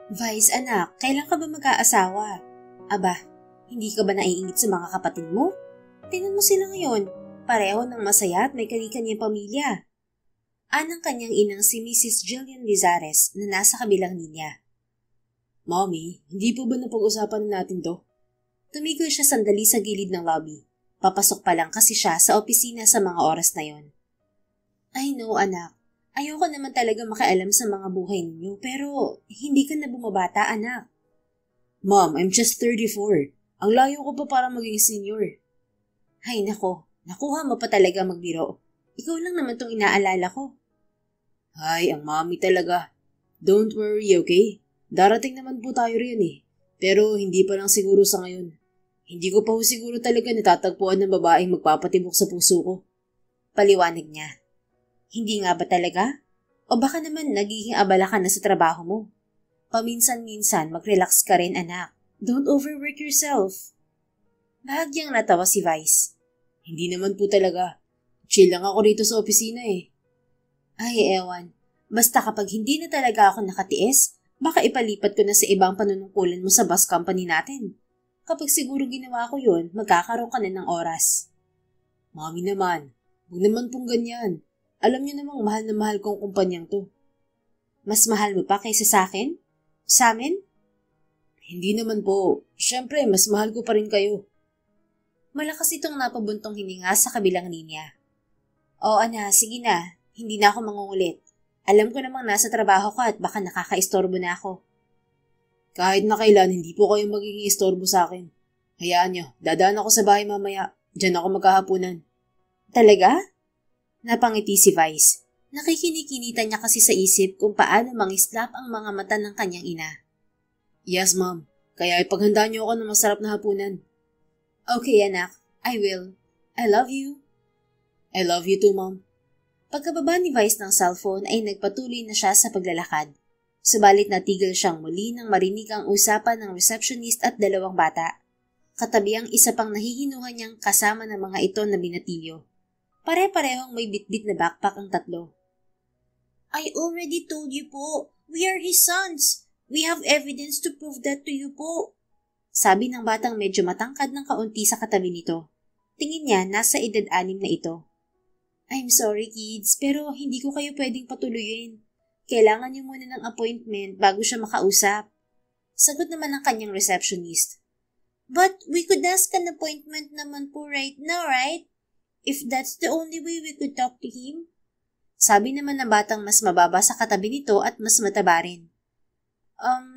Vice anak, kailan ka ba mag-aasawa? Aba, hindi ka ba naiingit sa mga kapatid mo? Tingnan mo sila ngayon, pareho ng masaya at may kani-kanyang pamilya. Anang kanyang inang si Mrs. Jillian Lizares na nasa kabilang linya. Mommy, hindi po ba napag-usapan natin to? Tumigil siya sandali sa gilid ng lobby. Papasok pa lang kasi siya sa opisina sa mga oras na yon. I know anak, ayoko naman talaga makialam sa mga buhay ninyo pero hindi ka na bumabata anak. Mom, I'm just 34. Ang layo ko pa para maging senior. Hay nako, nakuha mo pa talaga magbiro. Ikaw lang naman tong inaalala ko. Ay, ang mommy talaga. Don't worry, okay? Darating naman po tayo riyan eh. Pero hindi pa lang siguro sa ngayon. Hindi ko pa ho siguro talaga natatagpuan ng babaeng magpapatibok sa puso ko. Paliwanag niya. Hindi nga ba talaga? O baka naman nagiging abala ka na sa trabaho mo? Paminsan-minsan mag-relax ka rin anak. Don't overwork yourself. Bahagyang natawa si Vice. Hindi naman po talaga. Chill lang ako rito sa opisina eh. Ay ewan, basta kapag hindi na talaga ako nakatiis, baka ipalipat ko na sa ibang panunungkulan mo sa bus company natin. Kapag siguro ginawa ko yun, magkakaroon ka na ng oras. Mami naman, huwag naman pong ganyan. Alam niyo namang mahal na mahal kong kumpanyang to. Mas mahal mo pa kaysa sa akin? Sa amin? Hindi naman po. Siyempre, mas mahal ko pa rin kayo. Malakas itong napabuntong hininga sa kabilang linya. Oo na, sige na. Hindi na ako mangungulit. Alam ko namang nasa trabaho ka at baka nakakaistorbo na ako. Kahit na kailan, hindi po kayo magiging istorbo sa akin. Hayaan niyo, dadaan ako sa bahay mamaya. Diyan ako maghahapunan. Talaga? Napangiti si Vice. Nakikinikinita niya kasi sa isip kung paano mangislap ang mga mata ng kanyang ina. Yes, ma'am. Kaya ipaghanda niyo ako ng masarap na hapunan. Okay, anak. I will. I love you. I love you too, ma'am. Pagkababa ni Vice ng cellphone ay nagpatuloy na siya sa paglalakad. Subalit natigil siyang muli nang marinig ang usapan ng receptionist at dalawang bata. Katabi ang isa pang nahihinuhan niyang kasama ng mga ito na binatilyo. Pare-parehong may bitbit na backpack ang tatlo. I already told you po, we are his sons. We have evidence to prove that to you po. Sabi ng batang medyo matangkad ng kaunti sa katabi nito. Tingin niya nasa edad 6 na ito. I'm sorry kids, pero hindi ko kayo pwedeng patuloyin. Kailangan niyo muna ng appointment bago siya makausap. Sagot naman ng kanyang receptionist. But we could ask an appointment naman po right now, right? If that's the only way we could talk to him. Sabi naman ng batang mas mababa sa katabi nito at mas mataba rin.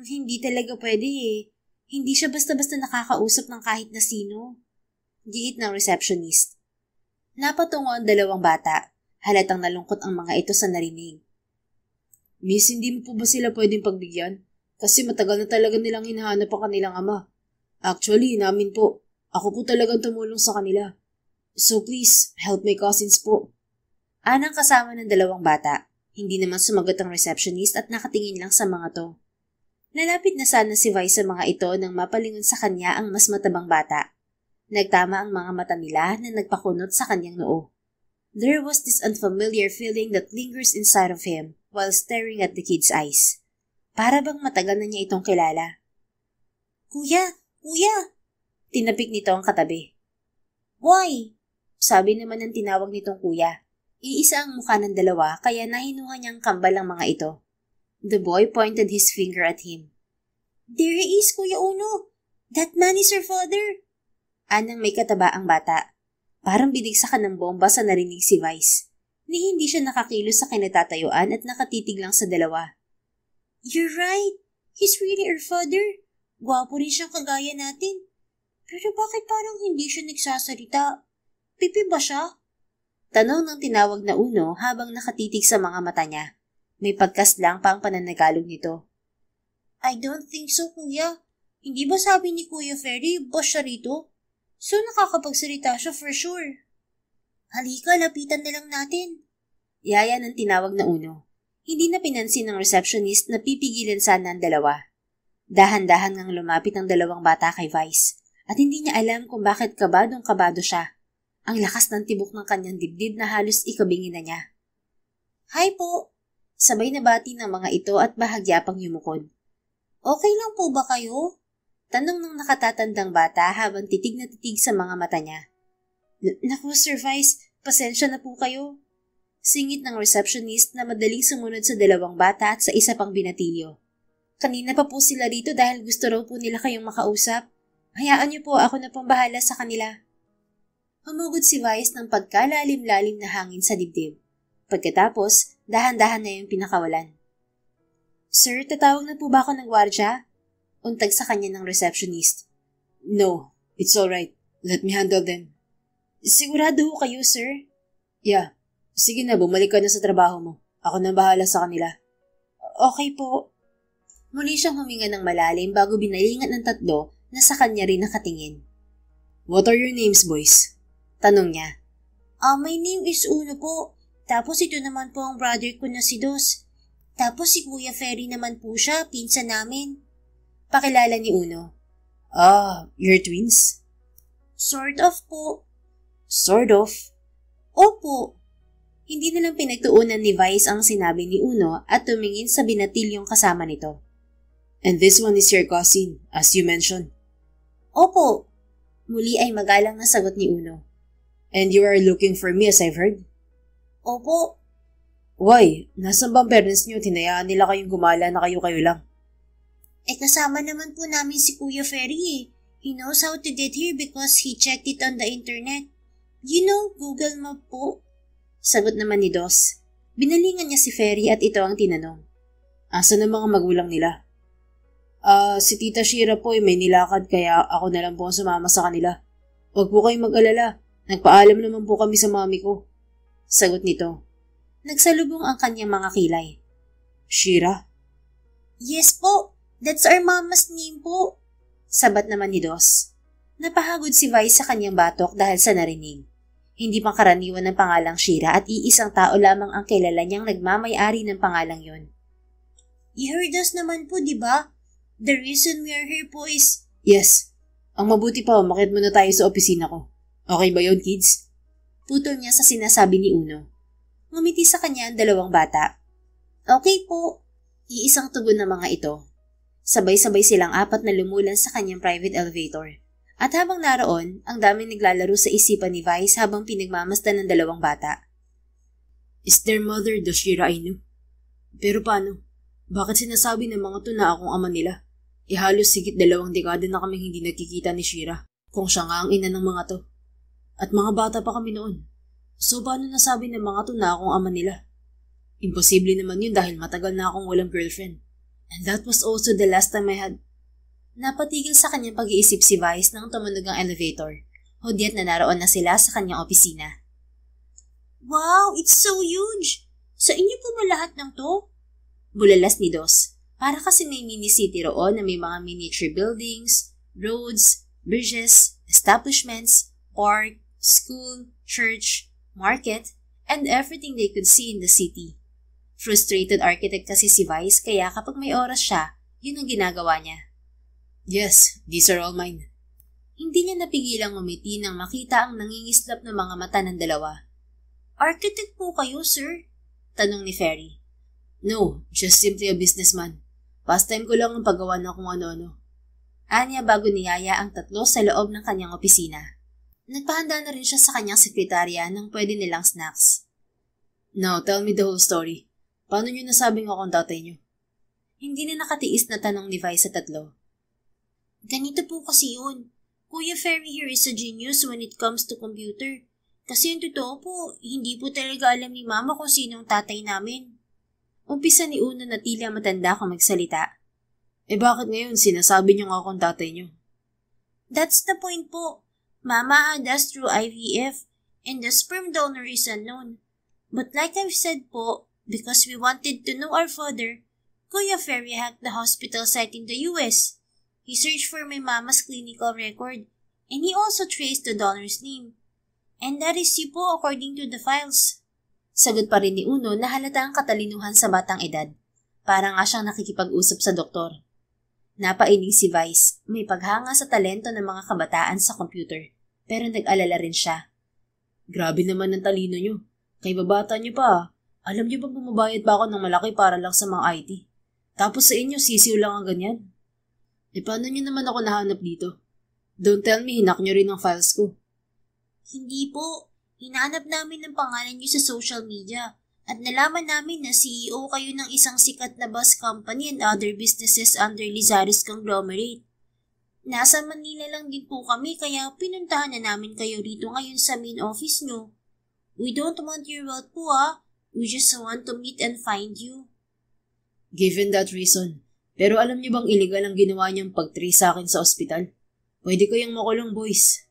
Hindi talaga pwede eh. Hindi siya basta-basta nakakausap ng kahit na sino. Giit ng receptionist. Napatungo ang dalawang bata. Halatang nalungkot ang mga ito sa narinig. Miss, hindi mo po ba sila pwedeng pagbigyan? Kasi matagal na talaga nilang hinahanap ang kanilang ama. Actually, namin po. Ako po talagang tumulong sa kanila. So please, help my cousins po. Anang kasama ng dalawang bata. Hindi naman sumagot ang receptionist at nakatingin lang sa mga to. Nalapit na sana si Vice sa mga ito nang mapalingon sa kanya ang mas matabang bata. Nagtama ang mga mata nila na nagpakunot sa kanyang noo. There was this unfamiliar feeling that lingers inside of him while staring at the kid's eyes. Para bang matagal na niya itong kilala. Kuya! Kuya! Tinapik nito ang katabi. Why? Sabi naman ng tinawag nitong kuya. Iisa ang mukha ng dalawa kaya nahinuha niyang kambal ang mga ito. The boy pointed his finger at him. There he is, Kuya Uno! That man is your father! Anang may kataba ang bata. Parang binigsakan ng bomba sa narinig si Vice. Ni hindi siya nakakilos sa kinatatayuan at nakatitig lang sa dalawa. You're right. He's really our father. Gwapo rin siyang kagaya natin. Pero bakit parang hindi siya nagsasalita? Pipi ba siya? Tanong ng tinawag na Uno habang nakatitig sa mga mata niya. May pagkaslang pa ang pananagalog nito. I don't think so, kuya. Hindi ba sabi ni Kuya Ferry, boss siya rito? So nakakapagsalita siya for sure. Halika, lapitan na lang natin. Yaya ng tinawag na Uno. Hindi na pinansin ng receptionist na pipigilan sana ang dalawa. Dahan-dahan ngang lumapit ang dalawang bata kay Vice at hindi niya alam kung bakit kabadong-kabado siya. Ang lakas ng tibok ng kanyang dibdib na halos ikabingin na niya. Hi po! Sabay na bati ng mga ito at bahagya pang yumukod. Okay lang po ba kayo? Tanong ng nakatatandang bata habang titig na titig sa mga mata niya. Naku, Sir Vice, pasensya na po kayo. Singit ng receptionist na madaling sumunod sa dalawang bata at sa isa pang binatilyo. Kanina pa po sila rito dahil gusto raw po nila kayong makausap. Hayaan niyo po, ako na pong bahala sa kanila. Humugod si Vice ng pagkalalim-lalim na hangin sa dibdib. Pagkatapos, dahan-dahan na yung pinakawalan. Sir, tatawag na po ba ako ng gwardya? Untag sa kanya ng receptionist. No, it's alright. Let me handle them. Sigurado ho kayo, sir? Yeah. Sige na, bumalik ka na sa trabaho mo. Ako na bahala sa kanila. Okay po. Muli siyang huminga ng malalim bago binalingan ng tatlo na sa kanya rin nakatingin. What are your names, boys? Tanong niya. My name is Uno po. Tapos ito naman po ang brother ko na si Dos. Tapos si Kuya Ferry naman po siya, pinsan namin. Pakilala ni Uno. You're twins? Sort of po. Sort of? Opo. Hindi na lang pinagtuunan ni Vice ang sinabi ni Uno at tumingin sa binatilyong kasama nito. And this one is your cousin, as you mentioned. Opo. Muli ay magalang na sagot ni Uno. And you are looking for me as I've heard? Opo. Why? Nasaan bang parents niyo? Tinayaan nila kayong gumala na kayo-kayo lang. Kasama naman po namin si Kuya Ferry eh. He knows how to get here because he checked it on the internet. You know, Google Map po. Sagot naman ni Dos. Binalingan niya si Ferry at ito ang tinanong. Asan ang mga magulang nila? Si Tita Shira po ay may nilakad kaya ako na lang po ang sumama sa kanila. Huwag po kayong mag-alala. Nagpaalam naman po kami sa mami ko. Sagot nito. Nagsalubong ang kanyang mga kilay. Shira? Yes po. That's our mama's name po. Sabat naman ni Dos. Napahagod si Vice sa kanyang batok dahil sa narinig. Hindi pangkaraniwan ng pangalang Shira at iisang tao lamang ang kilala niyang nagmamay-ari ng pangalang yon. You heard us naman po, di ba? The reason we are here po is... Yes. Ang mabuti pa, umakyat muna tayo sa opisina ko. Okay ba yun, kids? Putol niya sa sinasabi ni Uno. Ngumiti sa kanya ang dalawang bata. Okay po. Iisang tugon ng mga ito. Sabay-sabay silang apat na lumulan sa kanyang private elevator. At habang naroon, ang daming naglalaro sa isipan ni Vice habang pinagmamasdan ng dalawang bata. Is their mother the Shira I knew? Pero paano? Bakit sinasabi ng mga to na akong ama nila? Halos sigit 2 dekada na kaming hindi nagkikita ni Shira, kung siya nga ang ina ng mga to. At mga bata pa kami noon. So paano nasabi ng mga to na akong ama nila? Imposible naman yun dahil matagal na akong walang girlfriend. And that was also the last time I had... Napatigil sa kanyang pag-iisip si Vice nang tumunog ang elevator. Hudyat na naroon na sila sa kanyang opisina. Wow, it's so huge! Sa inyo po ba lahat ng to? Bulalas ni Dos. Para kasi may mini city roon na may mga miniature buildings, roads, bridges, establishments, park, school, church, market, and everything they could see in the city. Frustrated architect kasi si Vice kaya kapag may oras siya, yun ang ginagawa niya. Yes, these are all mine. Hindi niya napigilang ngumiti nang makita ang nangingislap na mga mata ng dalawa. Architect po kayo, sir? Tanong ni Ferry. No, just simply a businessman. Pastime ko lang ang paggawa ng kung ano-ano. Anya bago niyaya ang tatlo sa loob ng kanyang opisina. Nagpahanda na rin siya sa kanyang sekretarya ng pwede nilang snacks. Now, tell me the whole story. Paano niyo nasabing ako ang tatay niyo? Hindi na nakatiis na tanong ni Vice sa tatlo. Ganito po kasi yun. Kuya Ferry here is a genius when it comes to computer. Kasi yung totoo po, hindi po talaga alam ni Mama kung sino ang tatay namin. Umpisa ni Uno na tila matanda kang magsalita. Bakit ngayon sinasabi niyo nga akong tatay niyo? That's the point po. Mama had us through IVF and the sperm donor is unknown. But like I've said po, because we wanted to know our father, Kuya Ferry hacked the hospital site in the US. He searched for my mama's clinical record, and he also traced the donor's name. And that is you po according to the files. Sagot pa rin ni Uno na halata ang katalinuhan sa batang edad. Para nga siyang nakikipag-usap sa doktor. Napainig si Vice, may paghanga sa talento ng mga kabataan sa computer, pero nag-alala rin siya. Grabe naman ang talino niyo. Kay babata niyo pa. Alam niyo bang bumabayad pa ako ng malaki para lang sa mga IT? Tapos sa inyo, sisiw lang ang ganyan. Paano niyo naman ako nahanap dito? Don't tell me hinak niyo rin ang files ko. Hindi po. Hinanap namin ang pangalan niyo sa social media at nalaman namin na CEO kayo ng isang sikat na bus company and other businesses under Lizaris Conglomerate. Nasa Manila lang din po kami kaya pinuntahan na namin kayo rito ngayon sa main office niyo. We don't want your wealth po We just want to meet and find you. Given that reason, pero alam niyo bang illegal ang ginawa niyang pag-trace sa akin sa ospital? Pwede kayong makulong, boys.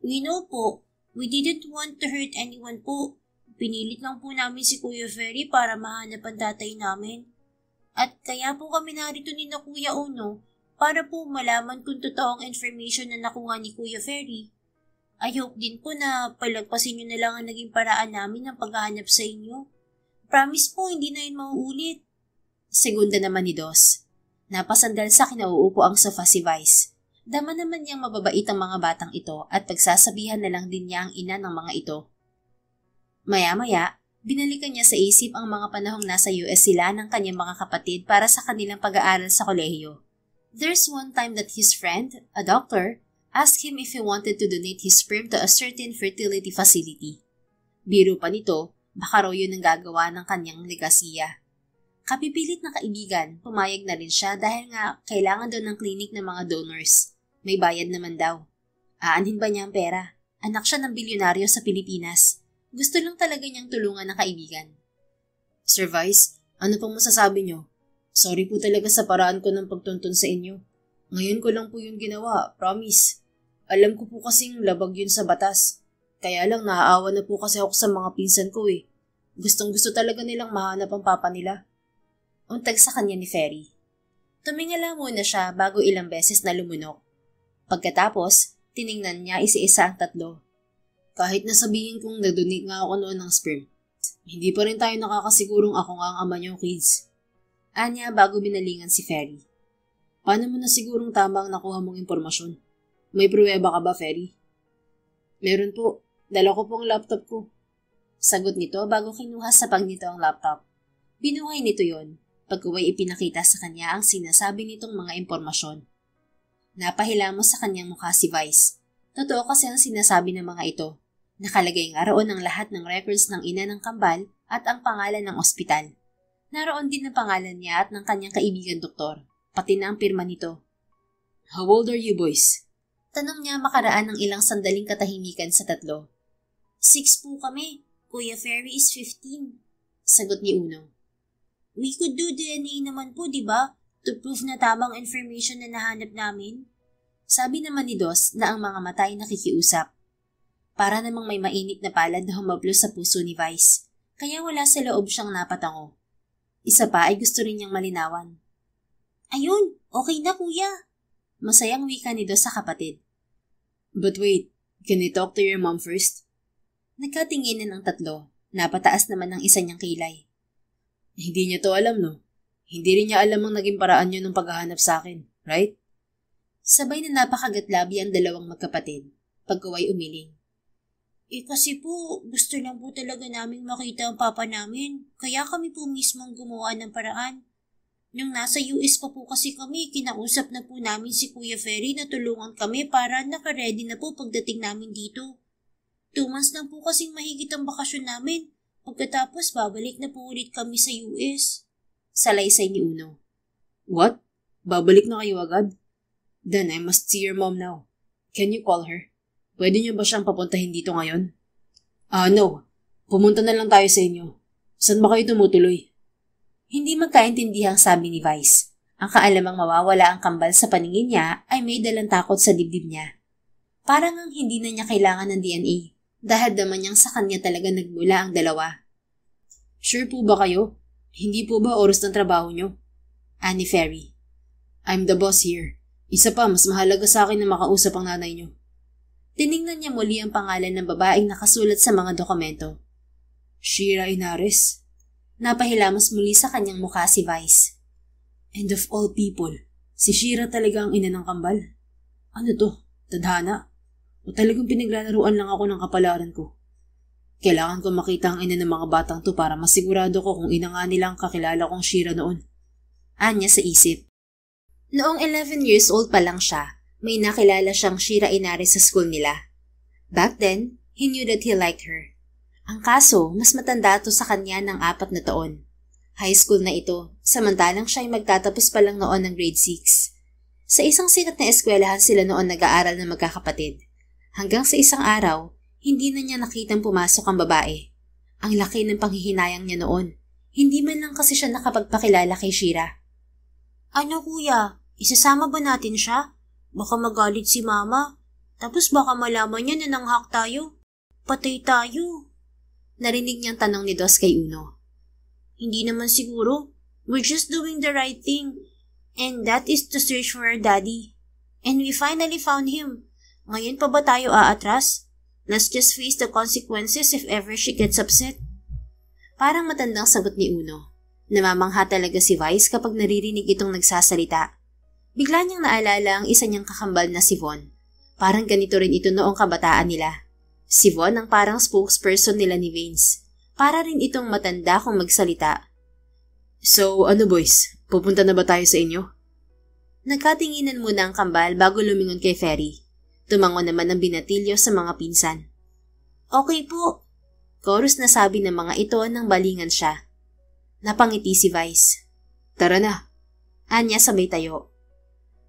We know po. We didn't want to hurt anyone po. Pinilit lang po namin si Kuya Ferry para mahanap ang tatay namin. At kaya po kami narito ni na Kuya Uno para po malaman kung totoong information na nakuha ni Kuya Ferry. I hope din po na palagpasin nyo na lang ang naging paraan namin ng paghahanap sa inyo. Promise po, hindi na yun mauulit. Segunda naman ni Dos. Napasandal sa kinauupo ang sofa si Vice. Dama naman niyang mababait ang mga batang ito at pagsasabihan na lang din niya ang ina ng mga ito. Maya-maya, binalikan niya sa isip ang mga panahong nasa US sila ng kanyang mga kapatid para sa kanilang pag-aaral sa kolehiyo. There's one time that his friend, a doctor, asked him if he wanted to donate his sperm to a certain fertility facility. Biro pa nito, baka raw yun ang gagawa ng kanyang legasiya. Kapipilit na kaibigan, pumayag na rin siya dahil nga kailangan daw ng klinik ng mga donors. May bayad naman daw. Aanhin ba niya ang pera? Anak siya ng bilyonaryo sa Pilipinas. Gusto lang talaga niyang tulungan ng kaibigan. Sir Vice, ano pong masasabi niyo? Sorry po talaga sa paraan ko ng pagtuntun sa inyo. Ngayon ko lang po yun ginawa, promise. Alam ko po kasing labag yun sa batas. Kaya lang naaawa na po kasi ako sa mga pinsan ko Gustong gusto talaga nilang mahanap ang papa nila. Untag sa kanya ni Ferry. Tumingala muna siya bago ilang beses na lumunok. Pagkatapos, tiningnan niya isa-isa ang tatlo. Kahit nasabihin kong nag-donate nga ako noon ng sperm, hindi pa rin tayo nakakasigurong ako nga ang ama niyo, kids. Anya bago binalingan si Ferry. Paano mo na sigurong tama ang nakuha mong impormasyon? May pruweba ka ba, Ferry? Meron po. Dala ko po ang laptop ko. Sagot nito bago kinuha sa pag nito ang laptop. Binuhay nito yon. Pagkuway ipinakita sa kanya ang sinasabi nitong mga impormasyon. Napahilamos sa kanyang mukha si Vice. Totoo kasi ang sinasabi ng mga ito. Nakalagay nga roon ang lahat ng records ng ina ng kambal at ang pangalan ng ospital. Naroon din ang pangalan niya at ng kanyang kaibigan doktor, pati na ang pirma nito. How old are you, boys? Tanong niya makaraan ng ilang sandaling katahimikan sa tatlo. 6 po kami. Kuya Ferry is 15. Sagot ni Uno. We could do DNA naman po, di ba? To prove na tamang information na nahanap namin. Sabi naman ni Dos na ang mga mata ay nakikiusap. Para namang may mainit na palad na humablos sa puso ni Vice, kaya wala sa loob siyang napatango. Isa pa ay gusto rin niyang malinawan. Ayun, okay na kuya. Masayang wika ni Dos sa kapatid. But wait, can I talk to your mom first? Nagkatinginan ang tatlo, napataas naman ang isa niyang kilay. Hindi niya to alam, no? Hindi rin niya alam ang naging paraan niyo ng paghahanap sa akin, right? Sabay na napakagatlabi ang dalawang magkapatid. Pagkaway umiling. Kasi po, gusto lang po talaga naming makita ang papa namin. Kaya kami po mismong gumawa ng paraan. Nung nasa US pa po kasi kami, kinausap na po namin si Kuya Ferry na tulungan kami para naka-ready na po pagdating namin dito. 2 months lang po kasing mahigit ang bakasyon namin. Pagkatapos, babalik na po ulit kami sa US. Salaysay ni Uno. What? Babalik na kayo agad? Then I must see your mom now. Can you call her? Pwede niyo ba siyang papuntahin dito ngayon? No. Pumunta na lang tayo sa inyo. Saan ba kayo tumutuloy? Hindi magkaintindihang sabi ni Vice. Ang kaalamang mawawala ang kambal sa paningin niya ay may dalang takot sa dibdib niya. Parang ang hindi na niya kailangan ng DNA dahil naman niyang sa kanya talaga nagmula ang dalawa. Sure po ba kayo? Hindi po ba oras ng trabaho niyo? Ani Ferry. I'm the boss here. Isa pa, mas mahalaga sa akin na makausap ang nanay niyo. Tiningnan niya muli ang pangalan ng babaeng nakasulat sa mga dokumento. Shira Inares. Napahilamos muli sa kanyang mukha si Vice. And of all people, si Shira talaga ang ina ng kambal. Ano to? Tadhana? O talagang pinaglalaruan lang ako ng kapalaran ko? Kailangan ko makita ang ina ng mga batang to para masigurado ko kung ina nga nila ang kakilala kong Shira noon. Anya sa isip. Noong 11 years old pa lang siya, may nakilala siyang Shira Inari sa school nila. Back then, he knew that he liked her. Ang kaso, mas matanda ito sa kanya ng 4 na taon. High school na ito, samantalang siya ay magtatapos pa lang noon ng grade 6. Sa isang sikat na eskwelahan sila noon nag-aaral na magkakapatid. Hanggang sa isang araw, hindi na niya nakitang pumasok ang babae. Ang laki ng panghihinayang niya noon. Hindi man lang kasi siya nakapagpakilala kay Shira. Ano kuya, isasama ba natin siya? Baka magalit si mama. Tapos baka malaman niya na nanghak tayo. Patay tayo. Narinig niyang tanong ni Dos kay Uno. Hindi naman siguro. We're just doing the right thing. And that is to search for our daddy. And we finally found him. Ngayon pa ba tayo aatras? Let's just face the consequences if ever she gets upset. Parang matandang sagot ni Uno. Namamangha talaga si Vice kapag naririnig itong nagsasalita. Bigla niyang naalala ang isa niyang kakambal na si Von. Parang ganito rin ito noong kabataan nila. Si Von ang parang spokesperson nila ni Vince. Para rin itong matanda kung magsalita. So ano boys, pupunta na ba tayo sa inyo? Nagkatinginan muna ang kambal bago lumingon kay Ferry. Tumango naman ang binatilyo sa mga pinsan. Okay po. Chorus na sabi ng mga ito nang balingan siya. Napangiti si Vice. Tara na. Anya sabay tayo.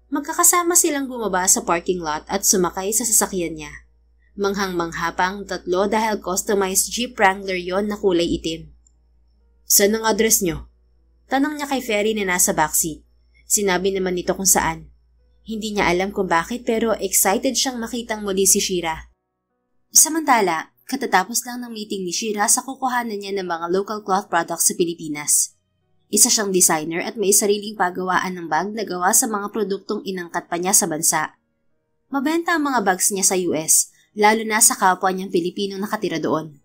Magkakasama silang bumaba sa parking lot at sumakay sa sasakyan niya. Manghang-mangha pa ang tatlo dahil customized Jeep Wrangler yon na kulay itim. Saan ang address nyo? Tanong niya kay Ferry na nasa backseat. Sinabi naman nito kung saan. Hindi niya alam kung bakit pero excited siyang makitang muli si Shira. Samantala, katatapos lang ng meeting ni Shira sa kukuhanan niya ng mga local cloth products sa Pilipinas. Isa siyang designer at may sariling pagawaan ng bag na gawa sa mga produktong inangkat pa niya sa bansa. Mabenta ang mga bags niya sa US, lalo na sa kapwa niyang Pilipinong nakatira doon.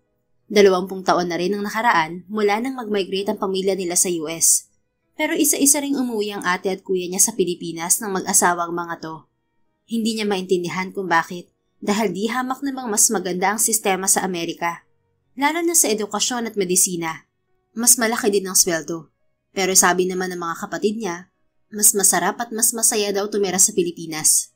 20 taon na rin ang nakaraan mula nang mag-migrate ang pamilya nila sa US. Pero isa-isa ring umuwi ang ate at kuya niya sa Pilipinas ng mag-asawang mga to. Hindi niya maintindihan kung bakit, dahil di hamak namang mas maganda ang sistema sa Amerika. Lalo na sa edukasyon at medisina. Mas malaki din ang sweldo. Pero sabi naman ng mga kapatid niya, mas masarap at mas masaya daw tumira sa Pilipinas.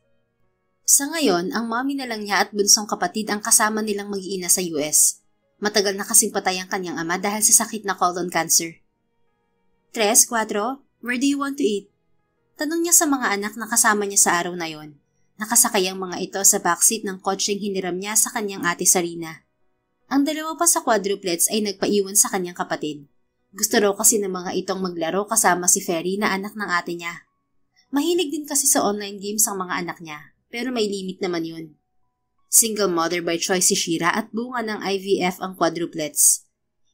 Sa ngayon, ang mami na lang niya at bunsong kapatid ang kasama nilang mag-iina sa US. Matagal na kasing patay ang kanyang ama dahil sa sakit na colon cancer. 3, 4, where do you want to eat? Tanong niya sa mga anak na kasama niya sa araw na yon. Nakasakay ang mga ito sa backseat ng kotseng hiniram niya sa kanyang ate Sarina. Ang dalawa pa sa quadruplets ay nagpaiwan sa kanyang kapatid. Gusto raw kasi ng mga itong maglaro kasama si Ferry na anak ng ate niya. Mahilig din kasi sa online games ang mga anak niya, pero may limit naman yun. Single mother by choice si Shira at bunga ng IVF ang quadruplets.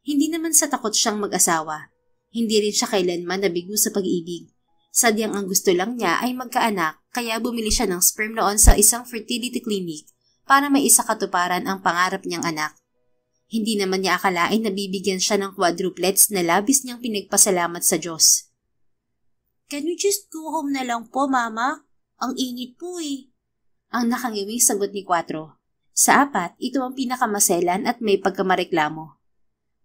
Hindi naman sa takot siyang mag-asawa. Hindi rin siya kailanman nabigo sa pag-ibig. Sadyang ang gusto lang niya ay magkaanak kaya bumili siya ng sperm noon sa isang fertility clinic para may isa katuparan ang pangarap niyang anak. Hindi naman niya akalain na bibigyan siya ng quadruplets na labis niyang pinagpasalamat sa Diyos. Can we just go home na lang po, Mama? Ang init po eh. Ang nakangiwing sagot ni Quatro. Sa 4, ito ang pinakamaselan at may pagkamareklamo.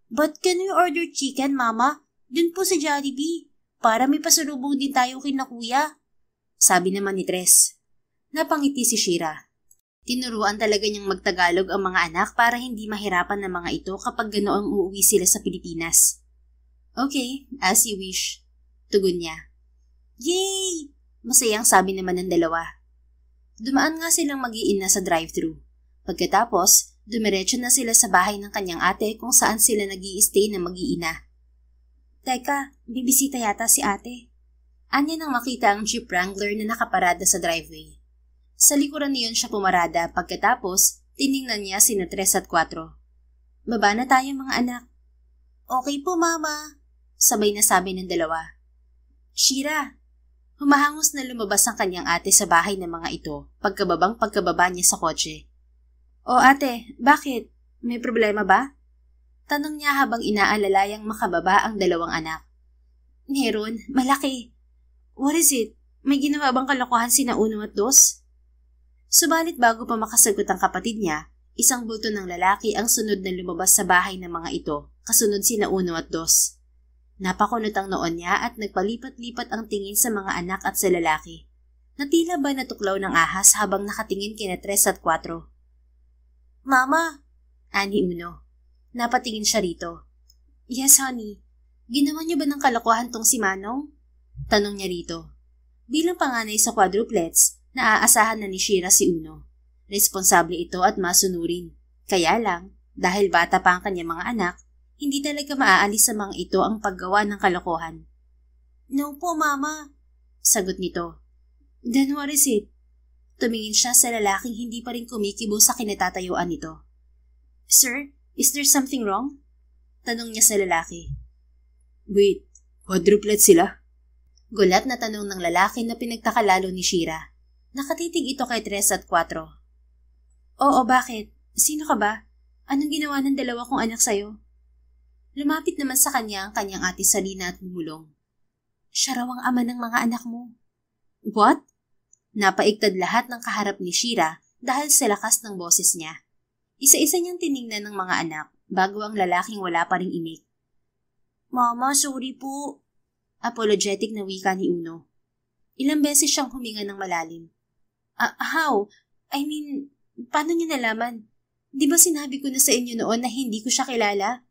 But can we order chicken, Mama? Dun po sa Jollibee. Para may pasalubong din tayo kina Kuya. Sabi naman ni Tres. Napangiti si Shira. Tinuruan talaga niyang magtagalog ang mga anak para hindi mahirapan ng mga ito kapag ganoong uuwi sila sa Pilipinas. Okay, as you wish. Tugon niya. Yay! Masayang sabi naman ng dalawa. Dumaan nga silang mag-iina sa drive-thru. Pagkatapos, dumiretso na sila sa bahay ng kanyang ate kung saan sila nag-i-stay na mag-iina. Teka, bibisita yata si ate. Anya nang makita ang Jeep Wrangler na nakaparada sa driveway. Sa likuran niyon siya pumarada pagkatapos, tiningnan niya sina 3 at 4. Baba na tayo mga anak. Okay po, Mama. Sabay na sabi ng dalawa. Shira! Humahangos na lumabas ang kanyang ate sa bahay ng mga ito pagkababa niya sa kotse. O ate, bakit? May problema ba? Tanong niya habang inaalalayang makababa ang dalawang anak. Meron, malaki. What is it? May ginawa bang kalokohan sina Uno at Dos? Subalit bago pa makasagot ang kapatid niya, isang bulto ng lalaki ang sunod na lumabas sa bahay ng mga ito, kasunod sina Uno at Dos. Napakunot ang noon niya at nagpalipat-lipat ang tingin sa mga anak at sa lalaki. Natila ba natuklaw ng ahas habang nakatingin kina 3 at 4. Mama! Ani Uno. Napatingin siya rito. Yes, honey. Ginawa niyo ba ng kalokohan tong si Manong? Tanong niya rito. Bilang panganay sa quadruplets, naaasahan na ni Shira si Uno. Responsable ito at masunurin. Kaya lang, dahil bata pa ang kanyang mga anak, hindi talaga maaalis sa mga ito ang paggawa ng kalokohan. No po, Mama. Sagot nito. Then what is it? Tumingin siya sa lalaking hindi pa rin kumikibo sa kinatatayuan nito. Sir, is there something wrong? Tanong niya sa lalaki. Wait, quadruplet sila? Gulat na tanong ng lalaki na pinagtaka lalo ni Shira. Nakatitig ito kay 3 at 4. Oo, bakit? Sino ka ba? Anong ginawa ng dalawa kong anak sa'yo? Lumapit naman sa kanya ang kanyang ate Salina at bumulong. Siya raw ang ama ng mga anak mo. What? Napaigtad lahat ng kaharap ni Shira dahil sa lakas ng boses niya. Isa-isa niyang tiningnan ng mga anak bago ang lalaking wala pa ring imik. Mama, sorry po. Apologetic na wika ni Uno. Ilang beses siyang huminga ng malalim. How? I mean, paano niya nalaman? Di ba sinabi ko na sa inyo noon na hindi ko siya kilala?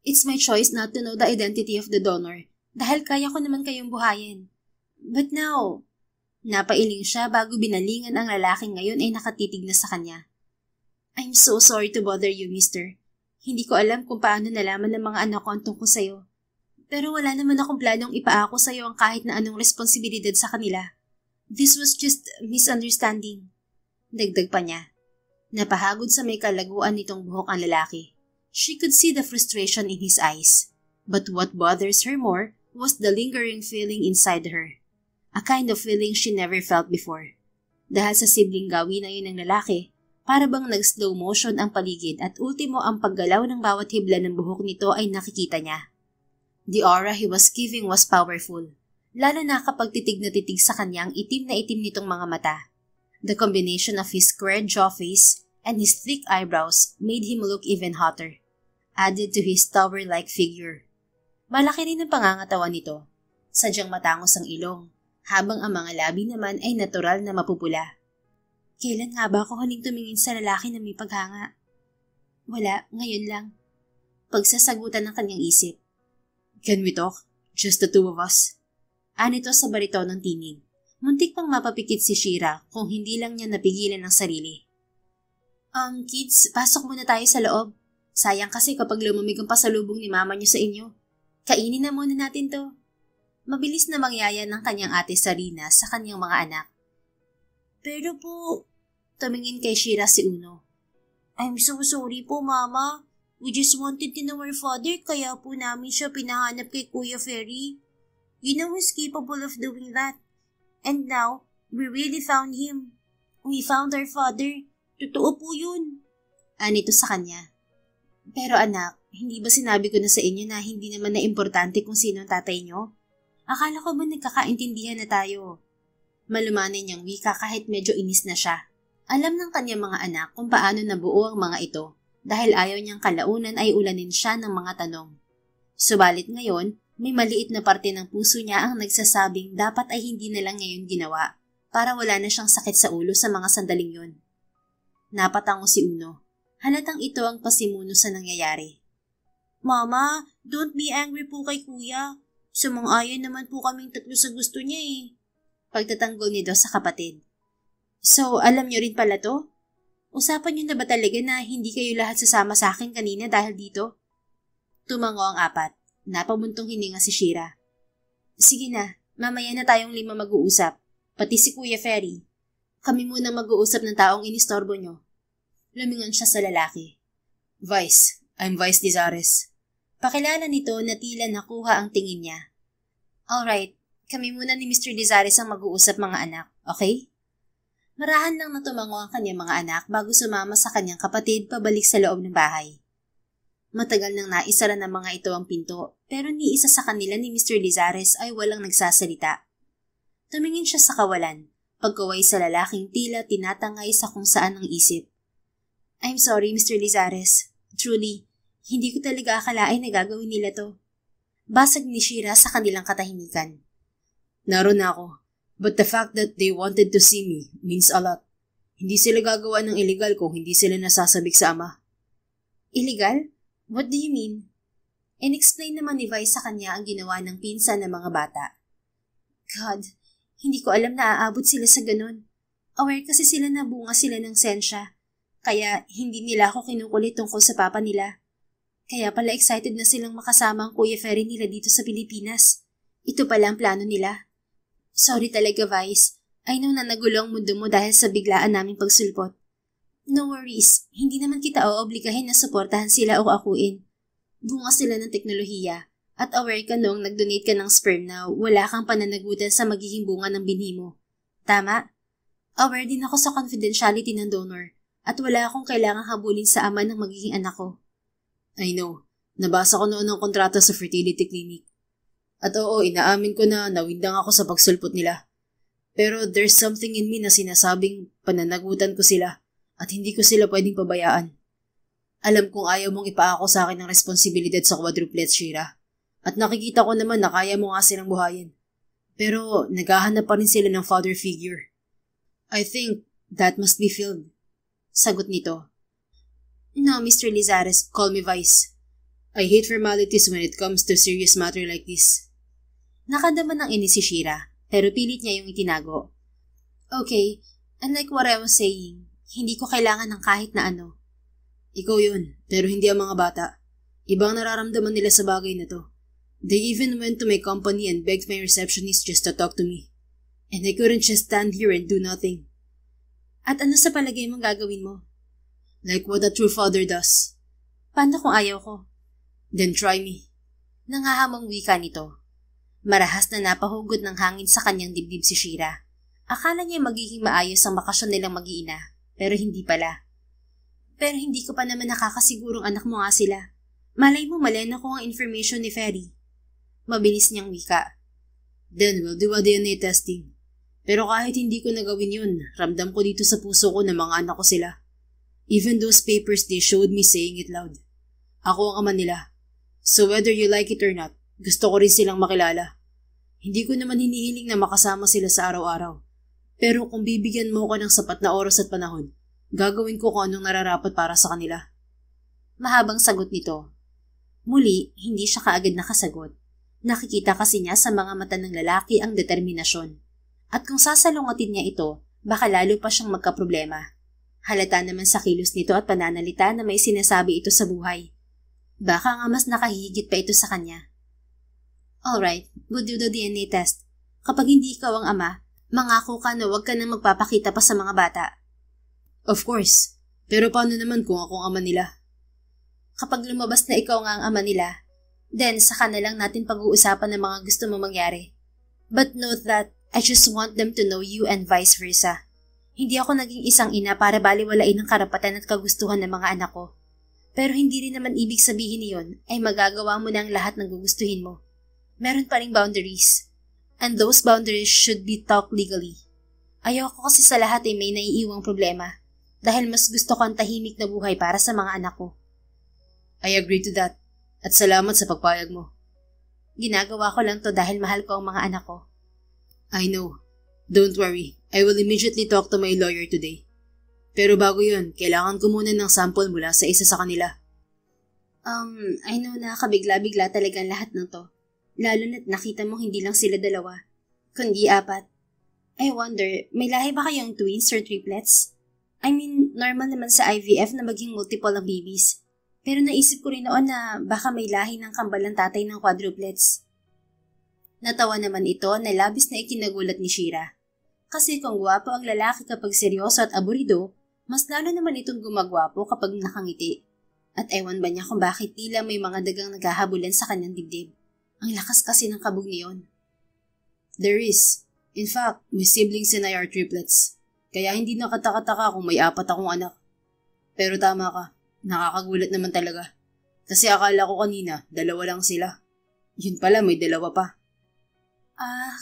It's my choice not to know the identity of the donor dahil kaya ko naman kayong buhayin. But now, napailing siya bago binalingan ang lalaking ngayon ay nakatitig na sa kanya. I'm so sorry to bother you, mister. Hindi ko alam kung paano nalaman ng mga anak ko ang tungkol sa'yo. Pero wala naman akong planong ipaako sa'yo ang kahit na anong responsibilidad sa kanila. This was just misunderstanding. Dagdag pa niya. Napahagod sa may kalaguan nitong buhok ang lalaki. She could see the frustration in his eyes. But what bothers her more was the lingering feeling inside her. A kind of feeling she never felt before. Dahil sa sibling gawin na yun ng lalaki, para bang nag-slow motion ang paligid at ultimo ang paggalaw ng bawat hibla ng buhok nito ay nakikita niya. The aura he was giving was powerful, lalo na kapag titig na titig sa kanyang itim na itim nitong mga mata. The combination of his square jaw face and his thick eyebrows made him look even hotter, added to his tower-like figure. Malaki rin ang pangangatawan nito, sadyang matangos ang ilong, habang ang mga labi naman ay natural na mapupula. Kailan nga ba ako huling tumingin sa lalaki na may paghanga? Wala, ngayon lang. Pagsasagutan ng kanyang isip. Can we talk? Just the two of us? Anito sa baritonong tinig. Muntik pang mapapikit si Shira kung hindi lang niya napigilan ng sarili. Kids, pasok muna tayo sa loob. Sayang kasi kapag lumamig ang pasalubong ni mama niyo sa inyo. Kainin na muna natin to. Mabilis na mangyaya ng kanyang ate Sarina sa kanyang mga anak. Pero po, tumingin kay Shira si Uno. I'm so sorry po, Mama. We just wanted to know our father kaya po namin siya pinahanap kay Kuya Ferry. You know he's capable of doing that. And now, we really found him. We found our father. Totoo po yun. Anito sa kanya. Pero anak, hindi ba sinabi ko na sa inyo na hindi naman na importante kung sino ang tatay nyo? Akala ko ba nagkakaintindihan na tayo? Malumanay niyang wika kahit medyo inis na siya. Alam ng kanyang mga anak kung paano nabuo ang mga ito dahil ayaw niyang kalaunan ay ulanin siya ng mga tanong. Subalit ngayon, may maliit na parte ng puso niya ang nagsasabing dapat ay hindi na lang ngayon ginawa para wala na siyang sakit sa ulo sa mga sandaling yun. Napatango si Uno. Halatang ito ang pasimuno sa nangyayari. Mama, don't be angry po kay Kuya. Sumang-ayon naman po kaming tatlo sa gusto niya eh. Pagtatanggol nito sa kapatid. So, alam niyo rin pala to? Usapan niyo na ba talaga na hindi kayo lahat sasama sa akin kanina dahil dito? Tumango ang apat. Napabuntong hininga si Shira. Sige na, mamaya na tayong 5 mag-uusap. Pati si Kuya Ferry. Kami muna mag-uusap ng taong inistorbo niyo. Lumingon siya sa lalaki. Vice, I'm Vice Dizares. Pakilala nito na tila nakuha ang tingin niya. Alright, kami muna ni Mr. Dizares ang mag-uusap mga anak, okay? Marahan lang na tumango ang kanyang mga anak bago sumama sa kanyang kapatid pabalik sa loob ng bahay. Matagal nang naisara ng mga ito ang pinto pero ni isa sa kanila ni Mr. Dizares ay walang nagsasalita. Tumingin siya sa kawalan, pagkaway sa lalaking tila tinatangay sa kung saan ang isip. I'm sorry, Mr. Dizares. Truly, hindi ko talaga akalain na gagawin nila to. Basag ni Shira sa kanilang katahimikan. Naroon na ako. But the fact that they wanted to see me means a lot. Hindi sila gagawa ng illegal kung hindi sila nasasabik sa ama. Illegal? What do you mean? In-explain naman ni Vi sa kanya ang ginawa ng pinsan ng mga bata. God, hindi ko alam na aabot sila sa ganun. Aware kasi sila na bunga sila ng sensya. Kaya hindi nila ako kinukulit tungkol sa papa nila. Kaya pala excited na silang makasama ang Kuya Ferry nila dito sa Pilipinas. Ito pala ang plano nila. Sorry talaga, Vice. I know na nagulo ang mundo mo dahil sa biglaan naming pagsulpot. No worries, hindi naman kita oobligahin na suportahan sila o akuin. Bunga sila ng teknolohiya at aware ka noong nag-donate ka ng sperm na wala kang pananagutan sa magiging bunga ng binhi mo. Tama? Aware din ako sa confidentiality ng donor at wala akong kailangang habulin sa ama ng magiging anak ko. I know. Nabasa ko noon ng kontrata sa fertility clinic. At oo, inaamin ko na nawindang ako sa pagsulpot nila. Pero there's something in me na sinasabing pananagutan ko sila at hindi ko sila pwedeng pabayaan. Alam kong ayaw mong ipaako sa akin ng responsibilidad sa quadruplets, Shira. At nakikita ko naman na kaya mo nga silang buhayin. Pero naghahanap pa rin sila ng father figure. I think that must be filled. Sagot nito. No, Mr. Lizares, call me Vice. I hate formalities when it comes to serious matter like this. Nakadama ng inis si Shira, pero pilit niya yung itinago. Okay, and like what I was saying, hindi ko kailangan ng kahit na ano. Ikaw yun, pero hindi ang mga bata. Ibang nararamdaman nila sa bagay na to. They even went to my company and begged my receptionist just to talk to me. And I couldn't just stand here and do nothing. At ano sa palagay mong gagawin mo? Like what a true father does. Paano kung ayaw ko? Then try me. Nangahamang wika nito. Marahas na napahugot ng hangin sa kanyang dibdib si Shira. Akala niya magiging maayos ang bakasyon nilang mag-iina, pero hindi pala. Pero hindi ko pa naman nakakasigurong anak mo nga sila. Malay mo malena ko ang information ni Ferry. Mabilis niyang wika. Then we'll do a DNA testing. Pero kahit hindi ko nagawin yun, ramdam ko dito sa puso ko na mga anak ko sila. Even those papers they showed me saying it loud. Ako ang ama nila. So whether you like it or not, gusto ko rin silang makilala. Hindi ko naman hinihiling na makasama sila sa araw-araw. Pero kung bibigyan mo ko ng sapat na oras at panahon, gagawin ko kung anong nararapat para sa kanila. Mahabang sagot nito. Muli, hindi siya kaagad nakasagot. Nakikita kasi niya sa mga mata ng lalaki ang determinasyon. At kung sasalungatin niya ito, baka lalo pa siyang magkaproblema. Halata naman sa kilos nito at pananalita na may sinasabi ito sa buhay. Baka nga mas nakahigit pa ito sa kanya. Alright, we'll do the DNA test. Kapag hindi ikaw ang ama, mangako ka na huwag ka nang magpapakita pa sa mga bata. Of course. Pero paano naman kung akong ama nila? Kapag lumabas na ikaw nga ang ama nila, then saka na lang natin pag-uusapan ng mga gusto mo mangyari. But note that I just want them to know you and vice versa. Hindi ako naging isang ina para baliwalain ang karapatan at kagustuhan ng mga anak ko. Pero hindi rin naman ibig sabihin niyon ay magagawa mo na ang lahat ng gugustuhin mo. Meron pa ring boundaries. And those boundaries should be talked legally. Ayoko kasi sa lahat ay may naiiwang problema. Dahil mas gusto ko ang tahimik na buhay para sa mga anak ko. I agree to that. At salamat sa pagpayag mo. Ginagawa ko lang to dahil mahal ko ang mga anak ko. I know. Don't worry. I will immediately talk to my lawyer today. Pero bago yun, kailangan ko muna ng sample mula sa isa sa kanila. I know na kabigla-bigla talaga ang lahat ng to. Lalo na't nakita mo hindi lang sila dalawa, kundi 4. I wonder, may lahi ba kayong twins or triplets? I mean, normal naman sa IVF na maging multiple ang babies. Pero naisip ko rin noon na baka may lahi ng kambal ng tatay ng quadruplets. Natawa naman ito na labis na ikinagulat ni Shira. Kasi kung gwapo ang lalaki kapag seryoso at aburido, mas lalo naman itong gumagwapo kapag nakangiti. At ewan ba niya kung bakit tila may mga dagang naghahabulan sa kanyang dibdib. Ang lakas kasi ng kabog niyon. There is. In fact, my siblings and I are triplets. Kaya hindi nakataka-taka kung may 4 akong anak. Pero tama ka. Nakakagulat naman talaga. Kasi akala ko kanina, 2 lang sila. Yun pala, may 2 pa.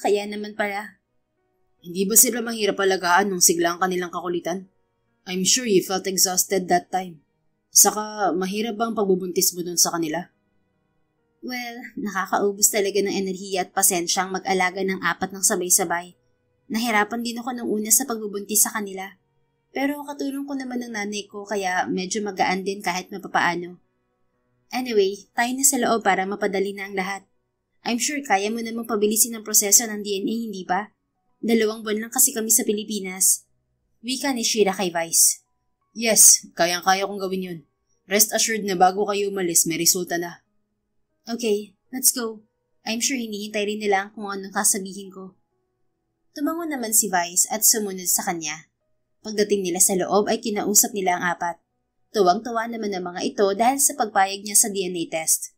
Kaya naman pala. Hindi ba sila mahirap alagaan nung sigla ang kanilang kakulitan? I'm sure you felt exhausted that time. Saka, mahirap ba ang pagbubuntis mo dun sa kanila? Well, nakakaubos talaga ng enerhiya at pasensyang mag-alaga ng 4 ng sabay-sabay. Nahirapan din ako nung una sa pagbubuntis sa kanila. Pero katulong ko naman ng nanay ko kaya medyo magaan din kahit mapapaano. Anyway, tayo na sa loob para mapadali na ang lahat. I'm sure kaya mo namang pabilisin ang proseso ng DNA, hindi ba? 2 buwan lang kasi kami sa Pilipinas. Wika ni Shira kay Vice. Yes, kayang-kaya kong gawin yun. Rest assured na bago kayo umalis, may resulta na. Okay, let's go. I'm sure hinihintay rin nila kung anong kasabihin ko. Tumango naman si Vice at sumunod sa kanya. Pagdating nila sa loob ay kinausap nila ang 4. Tuwang-tuwa naman ang mga ito dahil sa pagpayag niya sa DNA test.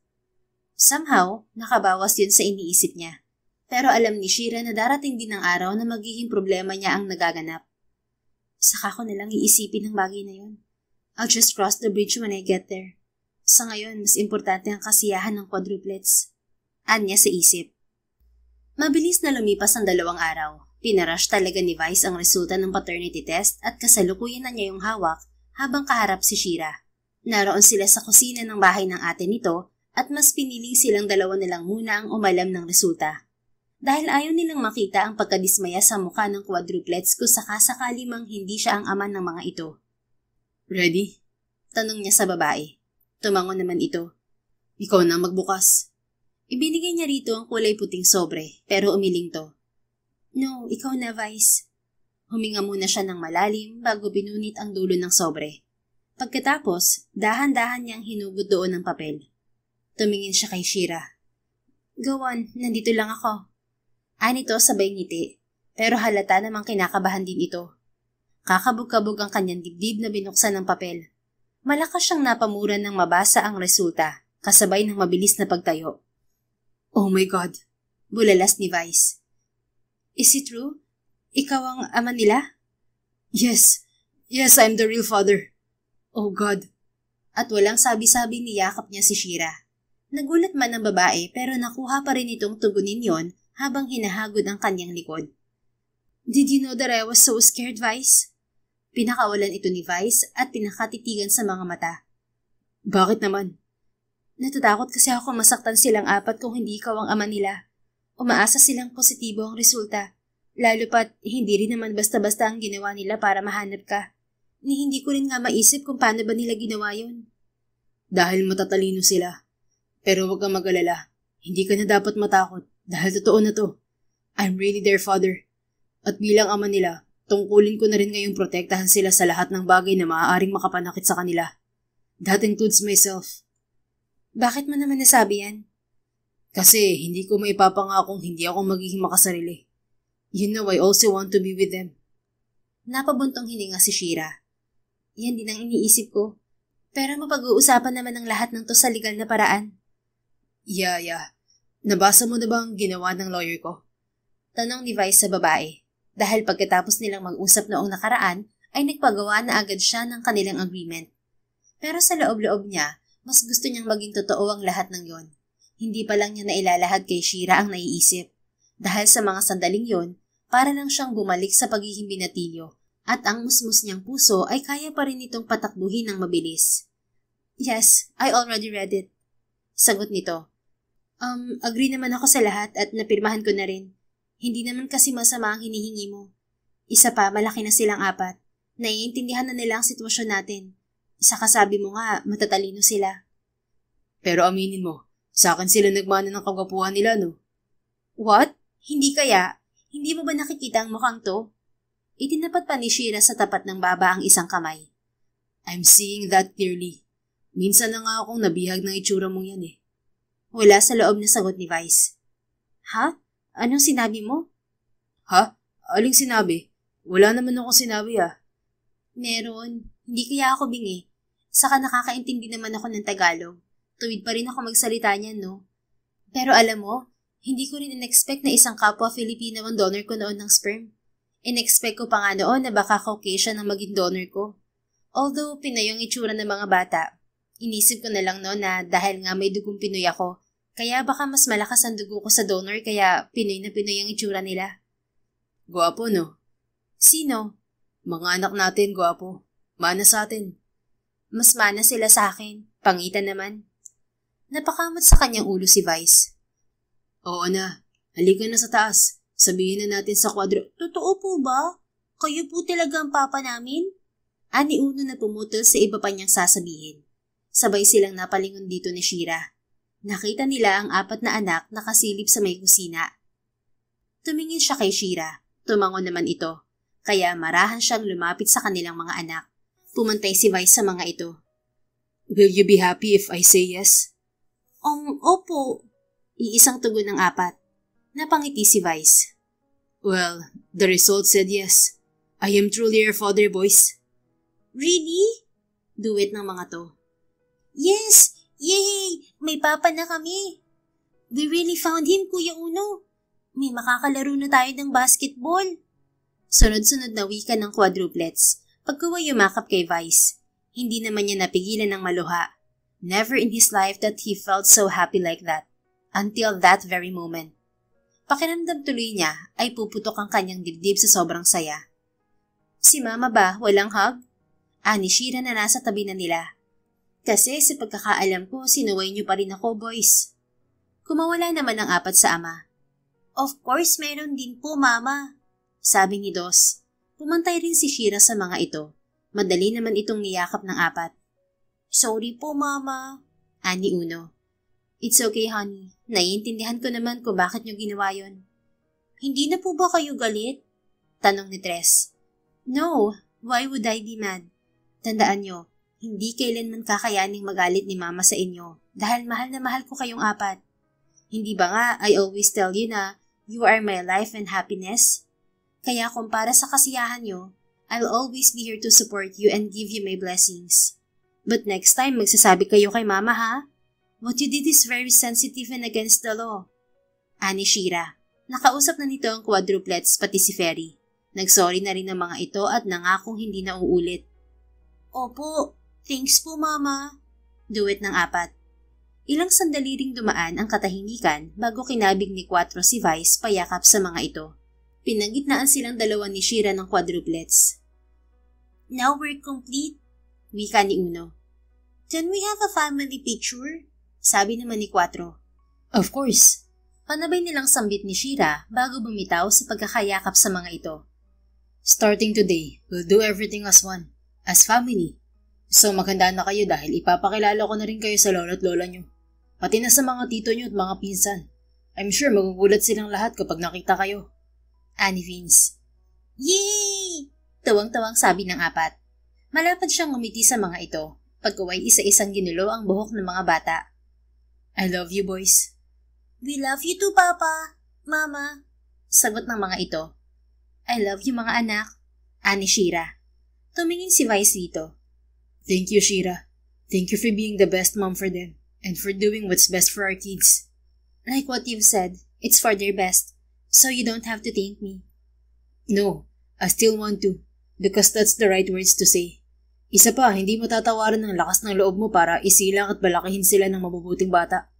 Somehow, nakabawas yun sa iniisip niya. Pero alam ni Shira na darating din ang araw na magiging problema niya ang nagaganap. Saka ko nalang iisipin ang bagay na yun. I'll just cross the bridge when I get there. Sa ngayon, mas importante ang kasiyahan ng quadruplets. Anya sa isip. Mabilis na lumipas ang 2 araw. Pinarush talaga ni Vice ang resulta ng paternity test at kasalukuyan na niya yung hawak habang kaharap si Shira. Naroon sila sa kusina ng bahay ng ate nito at mas piniling silang 2 na lang muna ang umalam ng resulta. Dahil ayaw nilang makita ang pagkadismaya sa mukha ng quadruplets kung sakasakali mang hindi siya ang ama ng mga ito. Ready? Tanong niya sa babae. Tumango naman ito. Ikaw na magbukas. Ibinigay niya rito ang kulay puting sobre pero umiling to. No, ikaw na, Vice. Huminga muna siya ng malalim bago binunit ang dulo ng sobre. Pagkatapos, dahan-dahan niyang hinugod doon ng papel. Tumingin siya kay Shira. Go on, nandito lang ako. Anito sabay ngiti, pero halata namang kinakabahan din ito. Kakabog-kabog ang kanyang dibdib na binuksan ng papel. Malakas siyang napamuran ng mabasa ang resulta, kasabay ng mabilis na pagtayo. Oh my God! Bulalas ni Vice. Is it true? Ikaw ang ama nila? Yes, I'm the real father. Oh God. At walang sabi-sabi niyakap niya si Shira. Nagulat man ang babae pero nakuha pa rin itong tugunin yon habang hinahagod ang kanyang likod. Did you know that I was so scared, Vice? Pinakawalan ito ni Vice at pinakatitigan sa mga mata. Bakit naman? Natatakot kasi ako masaktan silang 4 kung hindi ikaw ang ama nila. Umaasa silang positibo ang resulta. Lalo pat hindi rin naman basta-basta ang ginawa nila para mahanap ka. Ni hindi ko rin nga maisip kung paano ba nila ginawa yun. Dahil matatalino sila. Pero huwag kang mag-alala. Hindi ka na dapat matakot dahil totoo na to. I'm really their father. At bilang ama nila, tungkulin ko na rin ngayong protektahan sila sa lahat ng bagay na maaaring makapanakit sa kanila. That includes myself. Bakit mo naman nasabi yan? Kasi hindi ko maipapangakong hindi ako magiging makasarili. You know I also want to be with them. Napabuntong hininga si Shira. Yan din ang iniisip ko. Pero mapag-uusapan naman ang lahat ng to sa legal na paraan. Yeah. Nabasa mo na ba ang ginawa ng lawyer ko? Tanong ni Vice sa babae. Dahil pagkatapos nilang mag-usap noong nakaraan, ay nagpagawa na agad siya ng kanilang agreement. Pero sa loob-loob niya, mas gusto niyang maging totoo ang lahat ng yon. Hindi pa lang niya nailalahad kay Shira ang naiisip. Dahil sa mga sandaling yon, para lang siyang bumalik sa pagiging binatilyo at ang musmus niyang puso ay kaya pa rin itong patakbuhin ng mabilis. Yes, I already read it. Sagot nito. Agree naman ako sa lahat at napirmahan ko na rin. Hindi naman kasi masama ang hinihingi mo. Isa pa, malaki na silang 4. Naiintindihan na nila ang sitwasyon natin. Saka sabi mo nga, matatalino sila. Pero aminin mo, sa akin sila nagmana ng kagwapuhan nila, no? What? Hindi kaya? Hindi mo ba nakikita ang mukhang to? Itinapat pa ni Shira sa tapat ng baba ang isang kamay. I'm seeing that clearly. Minsan na nga akong nabihag ng itsura mong yan eh. Wala sa loob na sagot ni Vice. Ha? Anong sinabi mo? Ha? Aling sinabi? Wala naman akong sinabi ah. Meron. Hindi kaya ako bingi. Saka nakakaintindi naman ako ng Tagalog. Tuwid pa rin ako magsalita niyan, no? Pero alam mo, hindi ko rin in-expect na isang kapwa Filipino ang donor ko noon ng sperm. In-expect ko pa nga noon na baka Caucasian ang maging donor ko. Although Pinoy ang itsura ng mga bata, inisip ko na lang noon na dahil nga may dugong Pinoy ako, kaya baka mas malakas ang dugo ko sa donor kaya Pinoy na Pinoy ang itsura nila. Gwapo, no? Sino? Mga anak natin, gwapo. Mana sa atin. Mas mana sila sa akin. Pangitan naman. Napakamot sa kanyang ulo si Vice. Oo na, halika na sa taas. Sabihin na natin sa kwadro. Totoo po ba? Kayo po talaga ang papa namin? Ani Uno na pumutol sa iba pa niyang sasabihin. Sabay silang napalingon dito ni Shira. Nakita nila ang 4 na anak na kasilip sa may kusina. Tumingin siya kay Shira. Tumangon naman ito. Kaya marahan siyang lumapit sa kanilang mga anak. Pumantay si Vice sa mga ito. Will you be happy if I say yes? Opo. Iisang tugon ng 4. Napangiti si Vice. Well, the result said yes. I am truly your father, boys. Really? Duet ng mga to. Yes! Yay! May papa na kami. We really found him, Kuya Uno. May makakalaro na tayo ng basketball. Sunod-sunod na wika ng quadruplets. Pagkuha yumakap kay Vice. Hindi naman niya napigilan ng maluha. Never in his life that he felt so happy like that. Until that very moment. Pakiramdam tuloy niya ay puputok ang kanyang dibdib sa sobrang saya. Si Mama ba walang hug? Ani Shira na nasa tabi na nila. Kasi sa pagkakaalam ko, sinuway niyo pa rin ako, boys. Kumawala naman ang 4 sa ama. Of course, meron din po, Mama. Sabi ni Dos. Pumantay rin si Shira sa mga ito. Madali naman itong niyakap ng 4. Sorry po, Mama. Ani Uno. It's okay, honey. Naiintindihan ko naman kung bakit niyo ginawa yon. Hindi na po ba kayo galit? Tanong ni Tres. No, why would I be mad? Tandaan niyo, hindi kailanman kakayaning magalit ni Mama sa inyo dahil mahal na mahal ko kayong 4. Hindi ba nga I always tell you na you are my life and happiness? Kaya kung para sa kasiyahan niyo, I'll always be here to support you and give you my blessings. But next time magsasabi kayo kay Mama ha? What you did is very sensitive and against the law. Ani Shira. Nakausap na nito ang quadruplets pati si Ferry. Nagsorry na rin ang mga ito at nangakong hindi na uulit. Opo, thanks po Mama. Duet ng 4. Ilang sandali ring dumaan ang katahimikan bago kinabig ni 4 si Vice payakap sa mga ito. Pinagitnaan silang dalawa ni Shira ng quadruplets. Now we're complete, wika ni Uno. Can we have a family picture? Sabi naman ni 4. Of course. Panabay nilang sambit ni Shira bago bumitaw sa pagkakayakap sa mga ito. Starting today, we'll do everything as one. As family. So maganda na kayo dahil ipapakilala ko na rin kayo sa lolo at lola nyo. Pati na sa mga tito nyo at mga pinsan. I'm sure magugulat silang lahat kapag nakita kayo. Ani Vince. Yay! Tawang-tawang sabi ng 4. Malapad siyang ngumiti sa mga ito. Pagkaway isa-isang ginulo ang buhok ng mga bata. I love you, boys. We love you too, Papa. Mama. Sagot ng mga ito. I love you, mga anak. Ani Shira. Tumingin si Vice dito. Thank you, Shira. Thank you for being the best mom for them and for doing what's best for our kids. Like what you've said, it's for their best, so you don't have to thank me. No, I still want to, because that's the right words to say. Isa pa, hindi mo tatawaran ng lakas ng loob mo para isilang at balakihin sila ng mabubuting bata.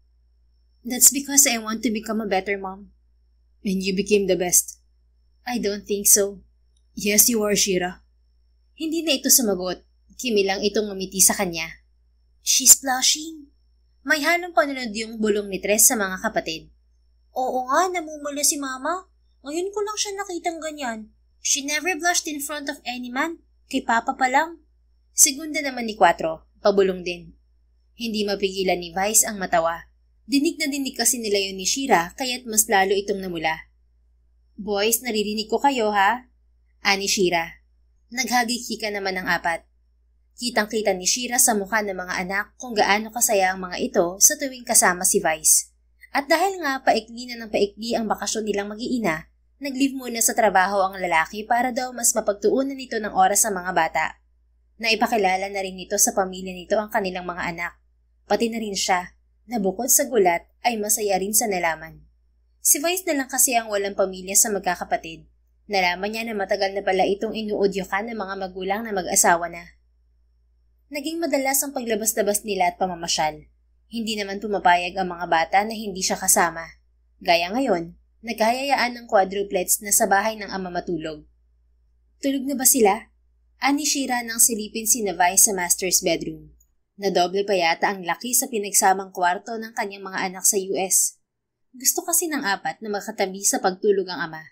That's because I want to become a better mom. And you became the best. I don't think so. Yes, you are, Shira. Hindi na ito sumagot. Kimilang itong ngumiti sa kanya. She's blushing. May halong panunod yung bulong ni Tres sa mga kapatid. Oo nga, namumula si Mama. Ngayon ko lang siya nakitang ganyan. She never blushed in front of any man. Kay Papa pa lang. Segunda naman ni 4, pabulong din. Hindi mapigilan ni Vice ang matawa. Dinig na dinig kasi nila yun ni Shira kaya't mas lalo itong namula. Boys, naririnig ko kayo ha? Ani Shira. Naghagikika naman ng 4. Kitang-kita ni Shira sa mukha ng mga anak kung gaano kasaya ang mga ito sa tuwing kasama si Vice. At dahil nga paikli na ng paikli ang bakasyon nilang mag-iina, nag-leave muna sa trabaho ang lalaki para daw mas mapagtuunan nito ng oras sa mga bata. Naipakilala na rin nito sa pamilya nito ang kanilang mga anak. Pati na rin siya, na bukod sa gulat ay masaya rin sa nalaman. Si Vice na lang kasi ang walang pamilya sa magkakapatid. Nalaman niya na matagal na pala itong inuudyokan ng mga magulang na mag-asawa na. Naging madalas ang paglabas-labas nila at pamamasyal. Hindi naman pumapayag ang mga bata na hindi siya kasama. Gaya ngayon, naghahayaan ng quadruplets na sa bahay ng ama matulog. Tulog na ba sila? Ani Shira nang silipin si Vice sa master's bedroom. Nadoble pa yata ang laki sa pinagsamang kwarto ng kanyang mga anak sa US. Gusto kasi ng apat na makatabi sa pagtulog ang ama.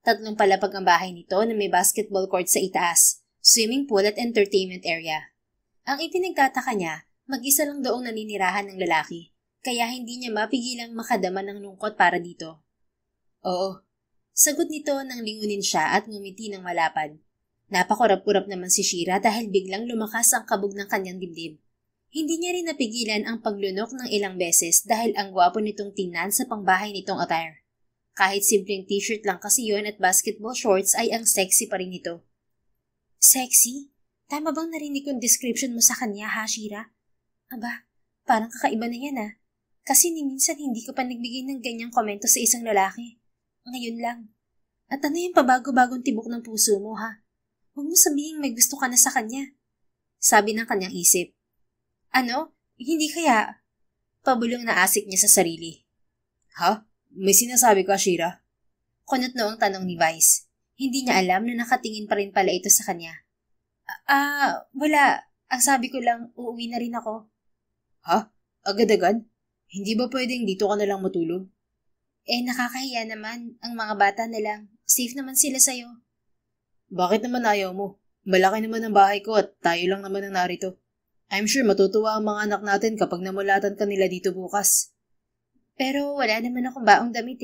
3 palapag ang bahay nito na may basketball court sa itaas, swimming pool at entertainment area. Ang ipinagtataka niya, mag-isa lang doong naninirahan ng lalaki, kaya hindi niya mapigilang makadama ng lungkot para dito. Oo. Sagot nito nang lingunin siya at ngumiti ng malapad. Napakurap-kurap naman si Shira dahil biglang lumakas ang kabog ng kanyang dibdib. Hindi niya rin napigilan ang paglunok ng ilang beses dahil ang gwapo nitong tingnan sa pangbahay nitong attire. Kahit simpleng t-shirt lang kasi yon at basketball shorts ay ang sexy pa rin nito. Sexy? Tama bang narinig kong description mo sa kanya, ha, Shira? Aba, parang kakaiba na yan, Kasi ni minsan hindi ka pa nagbigay ng ganyang komento sa isang lalaki. Ngayon lang. At ano yung pabago-bagong tibok ng puso mo, ha? Huwag mo sabihin may gusto ka na sa kanya. Sabi ng kanyang isip. Ano? Hindi kaya? Pabulong na asik niya sa sarili. Ha? May sinasabi ka, Shira? Kunot noong tanong ni Vice. Hindi niya alam na nakatingin pa rin pala ito sa kanya. Wala. Ang sabi ko lang, uuwi na rin ako. Ha? Agad-agad? Hindi ba pwedeng dito ka na lang matulog? Nakakahiya naman. Ang mga bata na lang. Safe naman sila sa'yo. Bakit naman ayaw mo? Malaki naman ang bahay ko at tayo lang naman ang narito. I'm sure matutuwa ang mga anak natin kapag namulatan ka nila dito bukas. Pero wala naman akong baong damit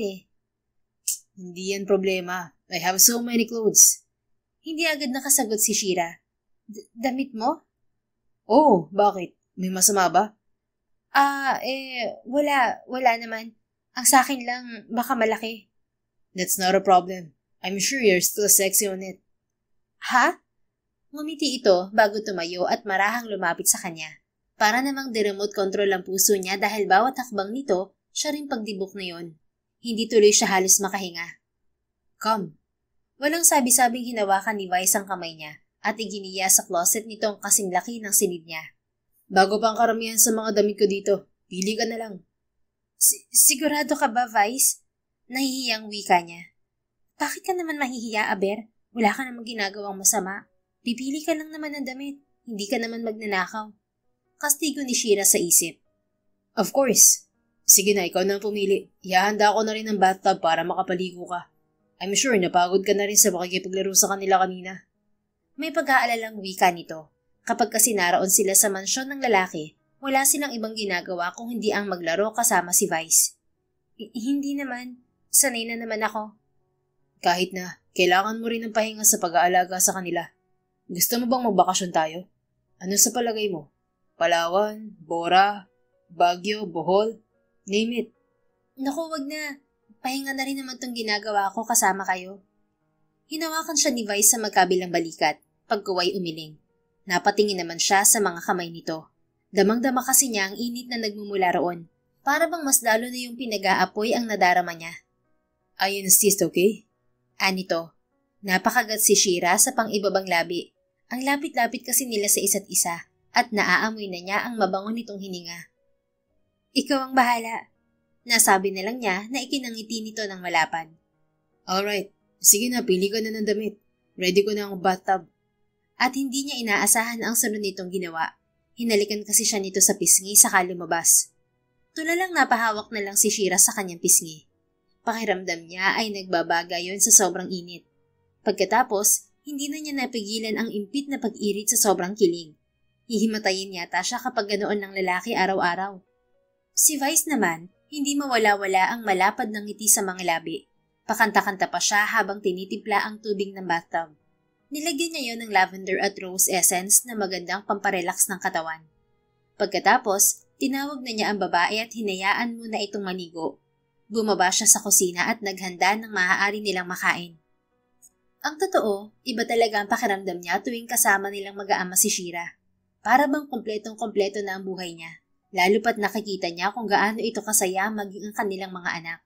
Hindi yan problema. I have so many clothes. Hindi agad nakasagot si Shira. Damit mo? Oo, bakit? May masama ba? Wala naman. Ang sakin lang, baka malaki. That's not a problem. I'm sure you're still sexy on it. Ha? Ngumiti ito bago tumayo at marahang lumapit sa kanya. Para namang de-remote control ang puso niya dahil bawat hakbang nito, siya rin pagdibok na yon. Hindi tuloy siya halos makahinga. Come. Walang sabi-sabing hinawakan ni Vice ang kamay niya at iginiya sa closet nitong kasing laki ng silid niya. Bago pang karamihan sa mga damit ko dito, pili ka na lang. Sigurado ka ba, Vice? Nahihiyang wika niya. Bakit ka naman mahihiya, Aber? Wala ka namang ginagawang masama. Pipili ka lang naman ng damit. Hindi ka naman magnanakaw. Kastigo ni Shira sa isip. Of course. Sige na, ikaw na ang pumili. Ihahanda ko na rin ng bathtub para makapaligo ka. I'm sure napagod ka na rin sa makikipaglaro sa kanila kanina. May pag-aalalang wika nito. Kapag kasi naroon sila sa mansyon ng lalaki, wala silang ibang ginagawa kung hindi ang maglaro kasama si Vice. Hindi naman. Sanay na naman ako. Kahit na, kailangan mo rin ng pahinga sa pag-aalaga sa kanila. Gusto mo bang magbakasyon tayo? Ano sa palagay mo? Palawan, Bora, Baguio, Bohol, name it. Naku, wag na. Pahinga na rin naman tong ginagawa ko kasama kayo. Hinawakan siya ni Vice sa magkabilang balikat, pagkuway umiling. Napatingin naman siya sa mga kamay nito. Damang-dama kasi niya ang init na nagmumula roon. Para bang mas lalo na yung pinag-aapoy ang nadarama niya. I insist, okay? Anito. Napakagat si Shira sa pang-ibabang labi. Ang lapit-lapit kasi nila sa isa't isa at naaamoy na niya ang mabango nitong hininga. Ikaw ang bahala. Nasabi na lang niya na ikinangiti nito ng malapad. Alright, sige na, pili ka na ng damit. Ready ko na ang bathtub. At hindi niya inaasahan ang sunod nitong ginawa. Hinalikan kasi siya nito sa pisngi saka lumabas. Tulalang napahawak na lang si Shira sa kanyang pisngi. Pakiramdam niya ay nagbabaga yon sa sobrang init. Pagkatapos, hindi na niya napigilan ang impit na pag-irit sa sobrang kilig. Hihimatayin yata siya kapag ganoon ng lalaki araw-araw. Si Vice naman, hindi mawala-wala ang malapad ng ngiti sa mga labi. Pakanta-kanta pa siya habang tinitimpla ang tubig ng bathtub. Nilagyan niya yon ng lavender at rose essence na magandang pamparelax ng katawan. Pagkatapos, tinawag na niya ang babae at hinayaan muna itong maligo. Bumaba siya sa kusina at naghanda ng maaari nilang makain. Ang totoo, iba talaga ang pakiramdam niya tuwing kasama nilang mag-aama si Shira. Para bang kompletong-kompleto na ang buhay niya, lalo pat nakikita niya kung gaano ito kasaya maging ang kanilang mga anak.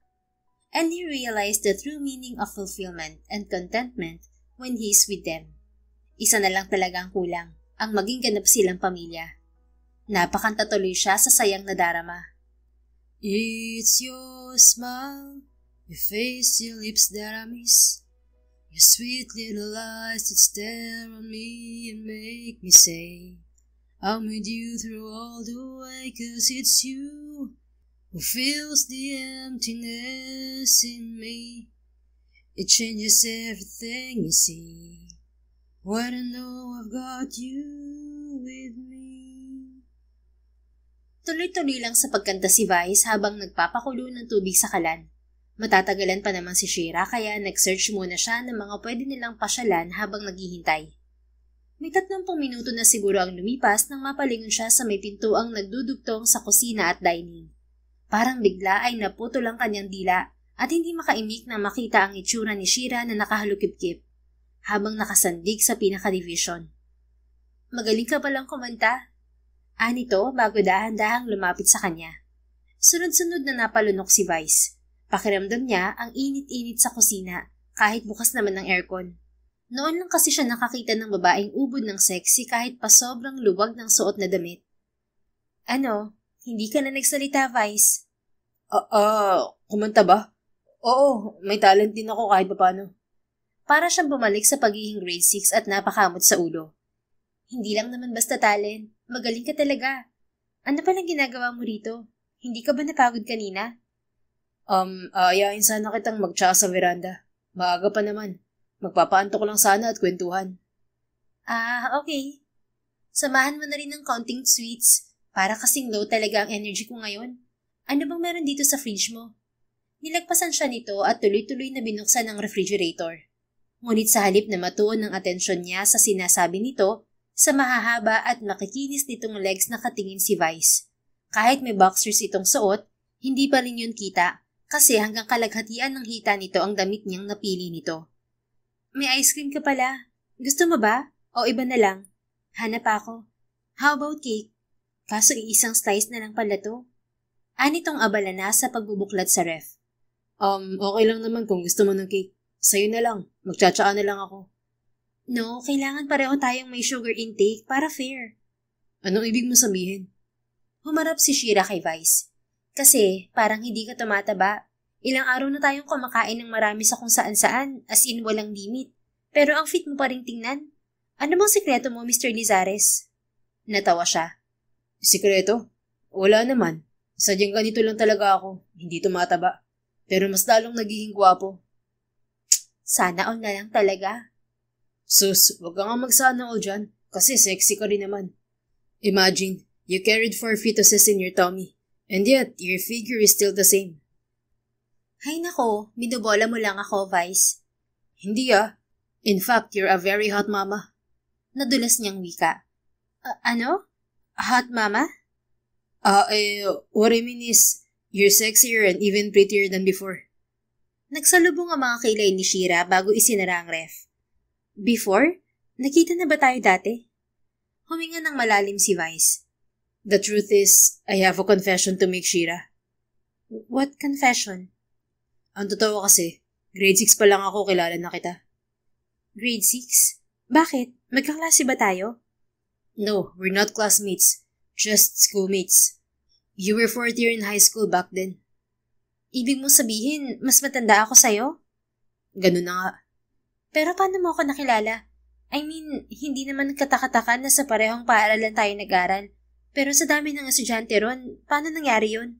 And he realized the true meaning of fulfillment and contentment when he is with them. Isa na lang talaga ang kulang, ang maging ganap silang pamilya. Napakanta tuloy siya sa sayang nadarama. It's your smile, your face, your lips that I miss. Your sweet little eyes that stare on me and make me say, I'm with you through all the way, 'cause it's you who fills the emptiness in me. It changes everything you see. When I know I've got you with me. Tuloy-tuloy lang sa pagkanta si Vice habang nagpapakulo ng tubig sa kalan. Matatagalan pa naman si Shira kaya nag-search muna siya ng mga pwede nilang pasyalan habang naghihintay. May 30 minuto na siguro ang lumipas nang mapalingon siya sa may pintuang nagdudugtong sa kusina at dining. Parang bigla ay naputol ang kanyang dila at hindi makaimik na makita ang itsura ni Shira na nakahalukip-kip habang nakasandig sa pinaka-division. Magaling ka palang kumanta. Nito bago dahan-dahang lumapit sa kanya. Sunod-sunod na napalunok si Vice. Pakiramdam niya ang init-init sa kusina kahit bukas naman ng aircon. Noon lang kasi siya nakakita ng babaeng ubod ng sexy kahit pa sobrang luwag ng suot na damit. Ano? Hindi ka na nagsalita, Vice? Kumanta ba? Oo, may talent din ako kahit paano. Para siyang bumalik sa pagiging grade 6 at napakamot sa ulo. Hindi lang naman basta talent. Magaling ka talaga. Ano palang ginagawa mo rito? Hindi ka ba napagod kanina? Ayain sana kitang magtsaka sa veranda. Maaga pa naman. Magpapaantok lang sana at kwentuhan. Okay. Samahan mo na rin ng counting sweets. Para kasing low talaga ang energy ko ngayon. Ano bang meron dito sa fridge mo? Nilagpasan siya nito at tuloy-tuloy na binuksan ang refrigerator. Ngunit sa halip na matuon ng atensyon niya sa sinasabi nito, sa mahahaba at makikinis nitong legs nakatingin si Vice. Kahit may boxers itong suot, hindi pa rin yun kita. Kasi hanggang kalaghatian ng hita nito ang damit niyang napili nito. May ice cream ka pala. Gusto mo ba? O iba na lang? Hanap ako. How about cake? Kaso iisang slice na lang pala to. Anitong abala na sa pagbubuklat sa ref. Okay lang naman kung gusto mo ng cake. Sa'yo na lang. Magtsatsaa na lang ako. No, kailangan pareho tayong may sugar intake para fair. Anong ibig mo sabihin? Humarap si Shira kay Vice. Kasi parang hindi ka tumataba. Ilang araw na tayong kumakain ng marami sa kung saan-saan, as in walang limit. Pero ang fit mo pa rin tingnan. Ano bang sikreto mo, Mr. Lizares? Natawa siya. Sikreto? Wala naman. Sadyang ganito lang talaga ako. Hindi tumataba. Pero mas lalong nagiging gwapo. Sana all na lang talaga. Sus, wag ka nga magsana all dyan. Kasi sexy ka rin naman. Imagine, you carried 4 fetuses in your tummy. And yet, your figure is still the same. Hay nako, binubola mo lang ako, Vice. Hindi In fact, you're a very hot mama. Nadulas niyang wika. Ano? Hot mama? What I mean is, you're sexier and even prettier than before. Nagsalubong ang mga kilay ni Shira bago isinara ang ref. Before? Nakita na ba tayo dati? Huminga ng malalim si Vice. The truth is, I have a confession to make, Shira. What confession? Ang totoo kasi, grade 6 pa lang ako, kilala na kita. Grade 6? Bakit? Magkaklase ba tayo? No, we're not classmates. Just schoolmates. You were 4th year in high school back then. Ibig mo sabihin, mas matanda ako sa'yo? Ganun na nga. Pero paano mo ako nakilala? I mean, hindi naman katakatakan na sa parehong paaralan tayo nag-aral. Pero sa dami ng estudyante ron, paano nangyari yun?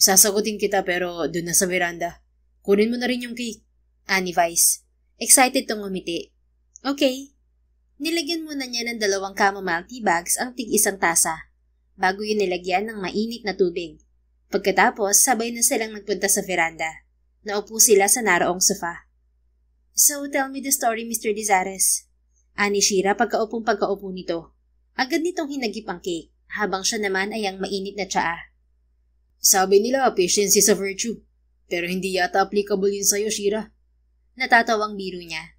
Sasagutin kita pero doon na sa veranda. Kunin mo na rin yung cake. Ani Vice. Excited tong ngumiti. Okay. Nilagyan muna niya ng 2 chamomile tea bags ang tig-1 tasa. Bago yun nilagyan ng mainit na tubig. Pagkatapos, sabay na silang nagpunta sa veranda. Naupo sila sa naroong sofa. So, tell me the story, Mr. Lizares. Ani Shira pagkaupo nito. Agad nitong hinagip ang cake, habang siya naman ay ang mainit na tsaa. Sabi nila, patience is a virtue. Pero hindi yata applicable yun sa'yo, Shira. Natatawang biro niya.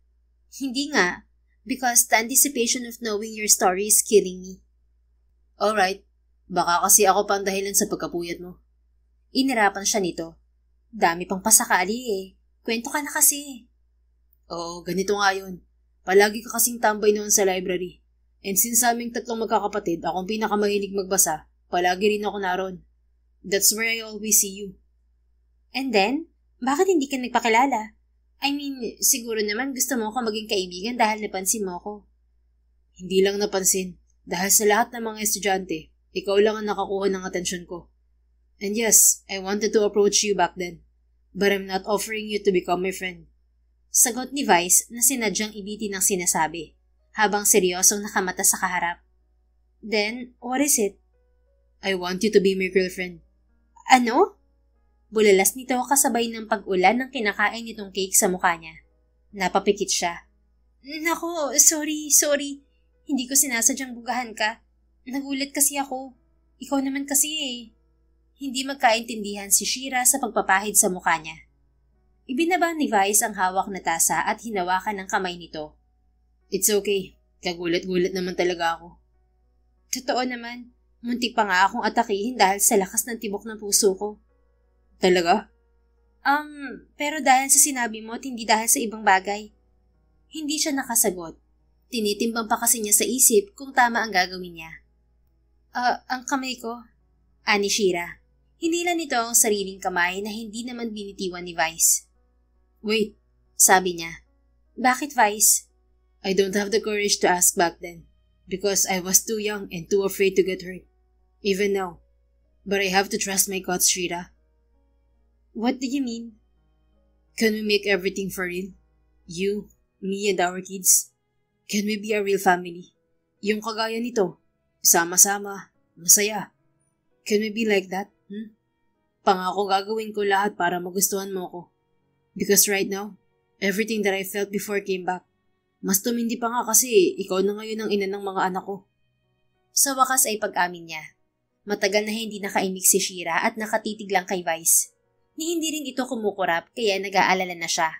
Hindi nga, because the anticipation of knowing your story is killing me. Alright, baka kasi ako pang dahilan sa pagkapuyat mo. Inirapan siya nito. Dami pang pasakali eh. Kwento ka na kasi. Oo, ganito nga yun. Palagi ka kasing tambay noon sa library. And since aming 3 magkakapatid, akong pinakamahilig magbasa, palagi rin ako naroon. That's where I always see you. And then, bakit hindi ka nagpakilala? I mean, siguro naman gusto mo ako maging kaibigan dahil napansin mo ako. Hindi lang napansin. Dahil sa lahat ng mga estudyante, ikaw lang ang nakakuha ng atensyon ko. And yes, I wanted to approach you back then. But I'm not offering you to become my friend. Sagot ni Vice na sinadyang ibitin ang sinasabi, habang seryosong nakamata sa kaharap. Then, what is it? I want you to be my girlfriend. Ano? Bulalas nito kasabay ng pag-ulan ng kinakain nitong cake sa mukha niya. Napapikit siya. Nako, sorry. Hindi ko sinasadyang bugahan ka. Nagulat kasi ako. Ikaw naman kasi eh. Hindi magkaintindihan si Shira sa pagpapahid sa mukha niya. Ibinaba ni Vice ang hawak na tasa at hinawakan ng kamay nito. It's okay. Kagulat-gulat naman talaga ako. Totoo naman. Muntik pa nga akong atakihin dahil sa lakas ng tibok ng puso ko. Talaga? Pero dahil sa sinabi mo at hindi dahil sa ibang bagay. Hindi siya nakasagot. Tinitimbang pa kasi niya sa isip kung tama ang gagawin niya. Ang kamay ko? Ani Shira. Hinila nito ang sariling kamay na hindi naman binitiwan ni Vice. Wait, sabi niya. Bakit, Vice? I don't have the courage to ask back then because I was too young and too afraid to get hurt. Even now. But I have to trust my guts, Shira. What do you mean? Can we make everything for real? You, me, and our kids? Can we be a real family? Yung kagaya nito, sama-sama, masaya. Can we be like that? Pangako gagawin ko lahat para magustuhan mo ko. Because right now, everything that I felt before came back. Mas tumindi pa nga kasi ikaw na ngayon ang ina ng mga anak ko. Sa wakas ay pag-amin niya. Matagal na hindi nakaimik si Shira at nakatitig lang kay Vice. Ni hindi rin ito kumukurap kaya nag-aalala na siya.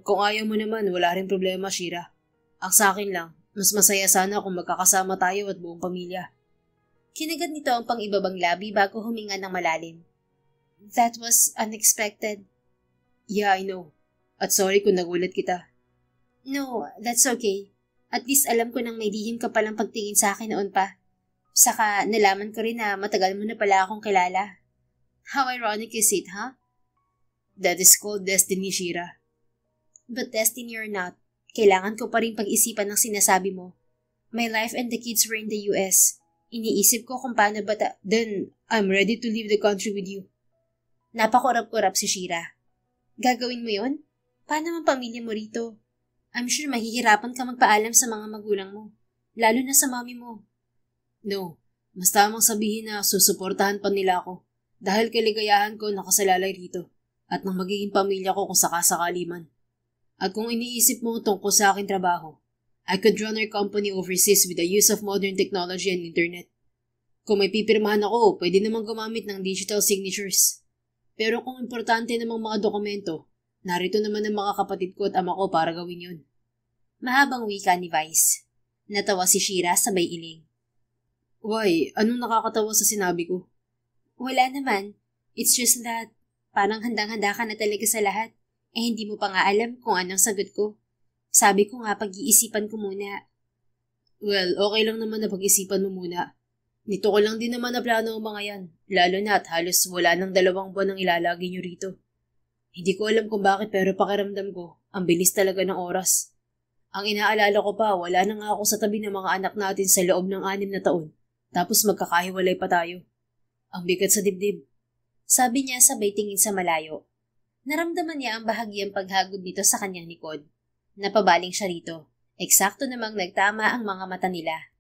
Kung ayaw mo naman, wala rin problema, Shira. Ang sa akin lang, mas masaya sana kung magkakasama tayo at buong pamilya. Kinagad nito ang pang-ibabang labi bago huminga ng malalim. That was unexpected. Yeah, I know. At sorry kung nagulat kita. No, that's okay. At least alam ko nang may lihim ka palang pagtingin sa akin noon pa. Saka nalaman ko rin na matagal mo na pala akong kilala. How ironic is it, huh? That is called destiny, Shira. But destiny or not, kailangan ko pa rin pag-isipan ng sinasabi mo. My life and the kids were in the US. Iniisip ko kung paano ba Then, I'm ready to leave the country with you. Napakurap-kurap si Shira. Gagawin mo yon? Paano ang pamilya mo rito? I'm sure mahihirapan ka magpaalam sa mga magulang mo. Lalo na sa mami mo. No, mas tamang sabihin na susuportahan pa nila ako. Dahil kaligayahan ko nakasalalay rito. At nang magiging pamilya ko kung sakasakali man. At kung iniisip mo tungkol sa aking trabaho, I could run our company overseas with the use of modern technology and internet. Kung may pipirmahan ako, pwede namang gumamit ng digital signatures. Pero kung importante namang mga dokumento, narito naman ang mga kapatid ko at ama ko para gawin yun. Mahabang wika ni Vice. Natawa si Shira sabay iling. Why? Anong nakakatawa sa sinabi ko? Wala naman. It's just that parang handang-handa ka na talaga sa lahat. Hindi mo pa nga alam kung anong sagot ko. Sabi ko nga pag-iisipan ko muna. Well, okay lang naman na pag-isipan mo muna. Nito ko lang din naman na plano ang mga yan. Lalo na at halos wala ng 2 buwan ang ilalagay nyo rito. Hindi ko alam kung bakit pero pakiramdam ko, ang bilis talaga ng oras. Ang inaalala ko pa, wala na nga ako sa tabi ng mga anak natin sa loob ng 6 na taon. Tapos magkakahiwalay pa tayo. Ang bigat sa dibdib. Sabi niya sabay tingin sa malayo. Naramdaman niya ang bahagyang paghagod nito sa kanyang likod. Napabaling siya rito. Eksakto namang nagtama ang mga mata nila.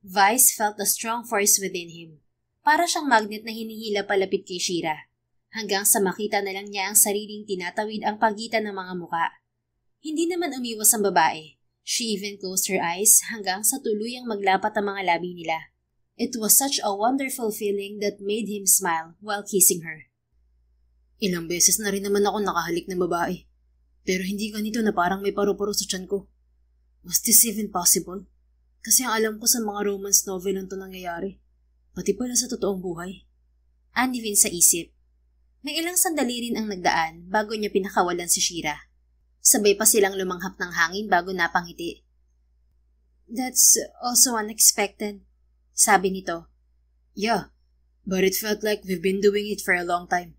Vice felt a strong force within him. Para siyang magnet na hinihila palapit kay Shira. Hanggang sa makita na lang niya ang sariling tinatawid ang pagitan ng mga muka. Hindi naman umiwas ang babae. She even closed her eyes hanggang sa tuluyang maglapat ang mga labi nila. It was such a wonderful feeling that made him smile while kissing her. Ilang beses na rin naman ako nakahalik ng babae. Pero hindi ganito na parang may paru-paro sa tiyan ko. Was this even possible? Kasi ang alam ko sa mga romance novel lang ito nangyayari. Pati pala sa totoong buhay. Anivin sa isip. May ilang sandali rin ang nagdaan bago niya pinakawalan si Shira. Sabay pa silang lumanghap ng hangin bago napangiti. That's also unexpected, sabi nito. Yeah, but it felt like we've been doing it for a long time.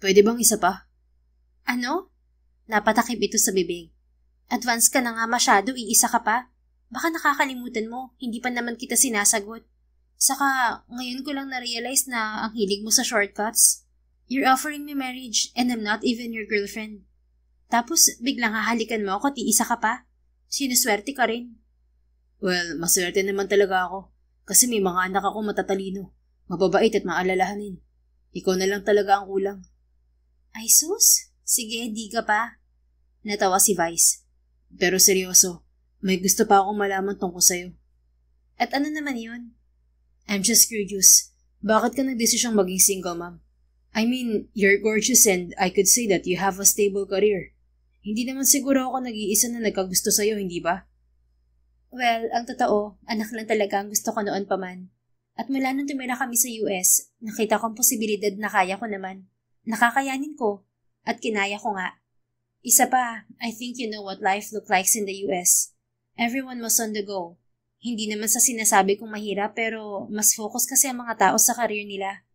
Pwede bang isa pa? Ano? Napatakip ito sa bibig. Advance ka na nga masyado, iisa ka pa. Baka nakakalimutan mo, hindi pa naman kita sinasagot. Saka, ngayon ko lang na-realize na ang hilig mo sa shortcuts. You're offering me marriage and I'm not even your girlfriend. Tapos, biglang hahalikan mo ako, tiisa ka pa. Sinuswerte ka rin. Well, maswerte naman talaga ako. Kasi may mga anak ako matatalino, mababait at maalalahanin. Ikaw na lang talaga ang kulang. Ay sus, sige, di ka pa. Natawa si Vice. Pero seryoso, may gusto pa akong malaman tungkol sa'yo. At ano naman yun? I'm just curious. Bakit ka nagdesisyong maging single, ma'am? I mean, you're gorgeous and I could say that you have a stable career. Hindi naman siguro ako nag-iisa na nagkagusto sa'yo, hindi ba? Well, ang totoo, anak lang talaga ang gusto ko noon pa man. At mula nung tumira kami sa US, nakita kong posibilidad na kaya ko naman. Nakakayanin ko. At kinaya ko nga. Isa pa, I think you know what life looks like in the US. Everyone was on the go. Hindi naman sa sinasabi kong mahirap pero mas focus kasi ang mga tao sa career nila.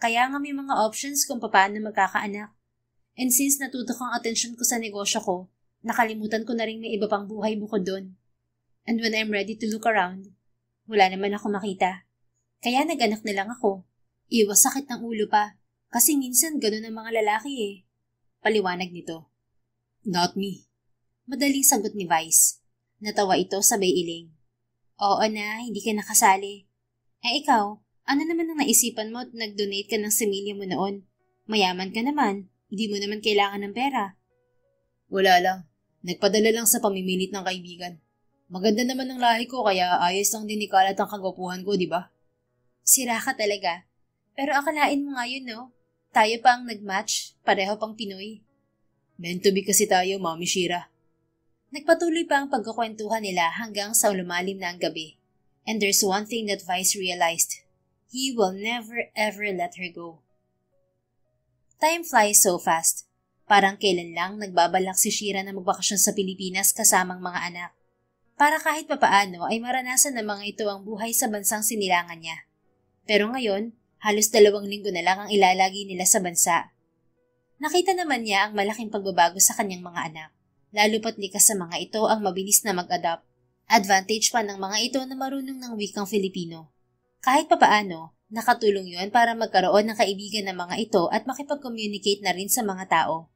Kaya nga may mga options kung paano magkakaanak. And since natutok ang atensyon ko sa negosyo ko, nakalimutan ko na rin may iba pang buhay bukod doon. And when I'm ready to look around, wala naman ako makita. Kaya nag-anak na lang ako. Iwas sakit ng ulo pa. Kasi minsan ganun ang mga lalaki eh. Paliwanag nito. Not me. Madaling sagot ni Vice. Natawa ito sabay iling. Oo na, hindi ka nakasali. Eh ikaw, ano naman ang naisipan mo at nag-donate ka ng similya mo noon? Mayaman ka naman. Hindi mo naman kailangan ng pera. Wala lang. Nagpadala lang sa pamimilit ng kaibigan. Maganda naman ang lahi ko kaya ayos lang din ikalat ang kagwapuhan ko, di ba? Sira ka talaga. Pero akalain mo nga yun, no? Tayo pa ang nag-match, pareho pang Pinoy. Meant to be kasi tayo, Mami Shira. Nagpatuloy pa ang pagkukwentuhan nila hanggang sa lumalim na ang gabi. And there's one thing that Vice realized. He will never ever let her go. Time flies so fast. Parang kailan lang nagbabalak si Shira na magbakasyon sa Pilipinas kasamang mga anak. Para kahit papaano ay maranasan ng mga ito ang buhay sa bansang sinilangan niya. Pero ngayon, halos 2 linggo na lang ang ilalagi nila sa bansa. Nakita naman niya ang malaking pagbabago sa kanyang mga anak, lalo pat likas sa mga ito ang mabilis na mag-adapt. Advantage pa ng mga ito na marunong ng wikang Filipino. Kahit papaano, nakatulong yon para magkaroon ng kaibigan ng mga ito at makipag-communicate na rin sa mga tao.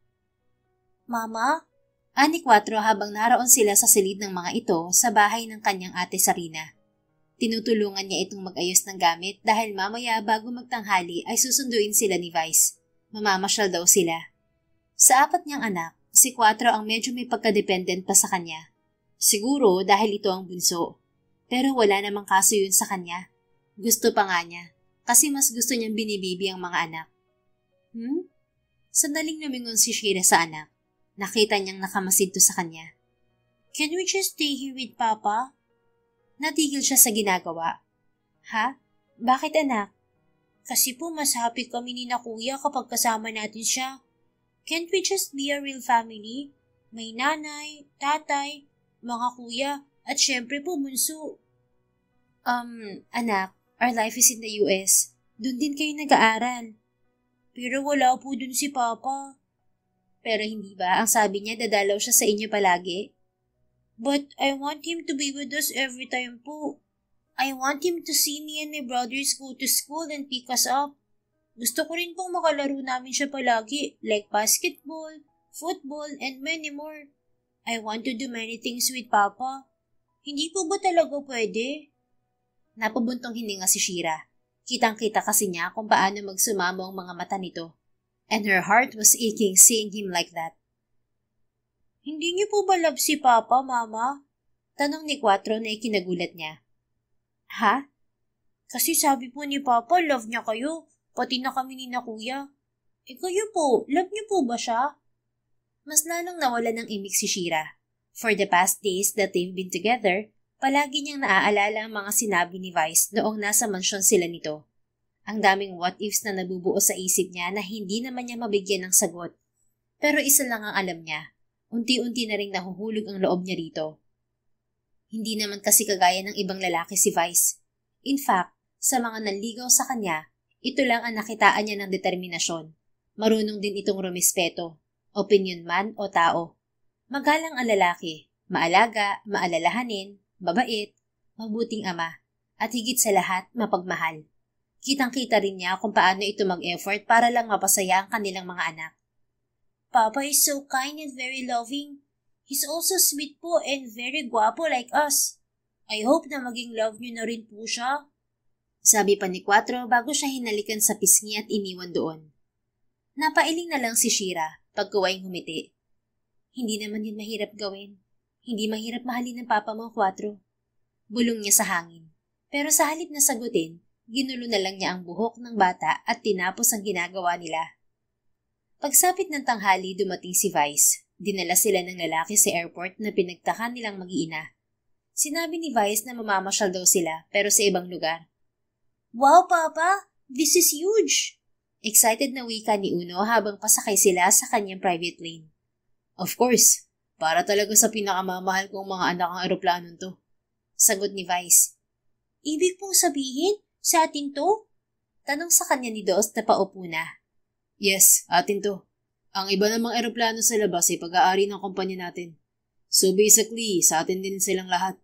Mama? Ani 4 habang naroon sila sa silid ng mga ito sa bahay ng kanyang ate Sarina. Tinutulungan niya itong mag-ayos ng gamit dahil mamaya bago magtanghali ay susunduin sila ni Vice. Mamamasyal daw sila. Sa 4 niyang anak, si 4 ang medyo may pagka-dependent pa sa kanya. Siguro dahil ito ang bunso. Pero wala namang kaso yun sa kanya. Gusto pa nga niya kasi mas gusto niyang binibibi ang mga anak. Sandaling lumingon si Shira sa anak. Nakita niyang nakamasid to sa kanya. Can we just stay here with Papa? Natigil siya sa ginagawa. Ha? Bakit anak? Kasi po mas happy kami ni na kuya kapag kasama natin siya. Can't we just be a real family? May nanay, tatay, mga kuya, at syempre po bunso. Anak, our life is in the US. Doon din kayo nag-aaral. Pero wala po dun si Papa. Pero hindi ba ang sabi niya dadalaw siya sa inyo palagi? But I want him to be with us every time po. I want him to see me and my brothers go to school and pick us up. Gusto ko rin pong makalaro namin siya palagi like basketball, football, and many more. I want to do many things with Papa. Hindi po ba talaga pwede? Napabuntong hininga si Shira. Kitang-kita kasi niya kung paano magsumamo ang mga mata nito. And her heart was aching seeing him like that. Hindi niyo po ba love si Papa, Mama? Tanong ni 4 na ikinagulat niya. Ha? Kasi sabi po ni Papa, love niya kayo, pati na kami ni na Kuya. Eh kayo po, love niyo po ba siya? Mas lalong nawala ng imik si Shira. For the past days that they've been together, palagi niyang naaalala ang mga sinabi ni Vice noong nasa mansyon sila nito. Ang daming what-ifs na nabubuo sa isip niya na hindi naman niya mabigyan ng sagot. Pero isa lang ang alam niya, unti-unti na ring nahuhulog ang loob niya rito. Hindi naman kasi kagaya ng ibang lalaki si Vice. In fact, sa mga nanligaw sa kanya, ito lang ang nakitaan niya ng determinasyon. Marunong din itong rumispeto, opinion man o tao. Magalang ang lalaki, maalaga, maalalahanin, babait, mabuting ama, at higit sa lahat, mapagmahal. Kitang-kita rin niya kung paano ito mag-effort para lang mapasaya ang kanilang mga anak. Papa is so kind and very loving. He's also sweet po and very guwapo like us. I hope na maging love niyo na rin po siya. Sabi pa ni Quatro bago siya hinalikan sa pisngi at iniwan doon. Napailing na lang si Shira, pagkuwaing humiti. Hindi naman yun mahirap gawin. Hindi mahirap mahalin ng papa mo, Quatro. Bulong niya sa hangin. Pero sa halip na sagutin, ginulo na lang niya ang buhok ng bata at tinapos ang ginagawa nila. Pagsapit ng tanghali, dumating si Vice. Dinala sila ng lalaki sa airport na pinagtaka nilang mag-iina. Sinabi ni Vice na mamamasyal daw sila pero sa ibang lugar. Wow, Papa! This is huge! Excited na wika ni Uno habang pasakay sila sa kanyang private plane. Of course, para talaga sa pinakamamahal kong mga anak ang aeroplanong to. Sagot ni Vice. Ibig pong sabihin, sa atin to? Tanong sa kanya ni Dos na paupo na. Yes, atin to. Ang iba namang aeroplano sa labas ay pag-aari ng kumpanya natin. So basically, sa atin din silang lahat.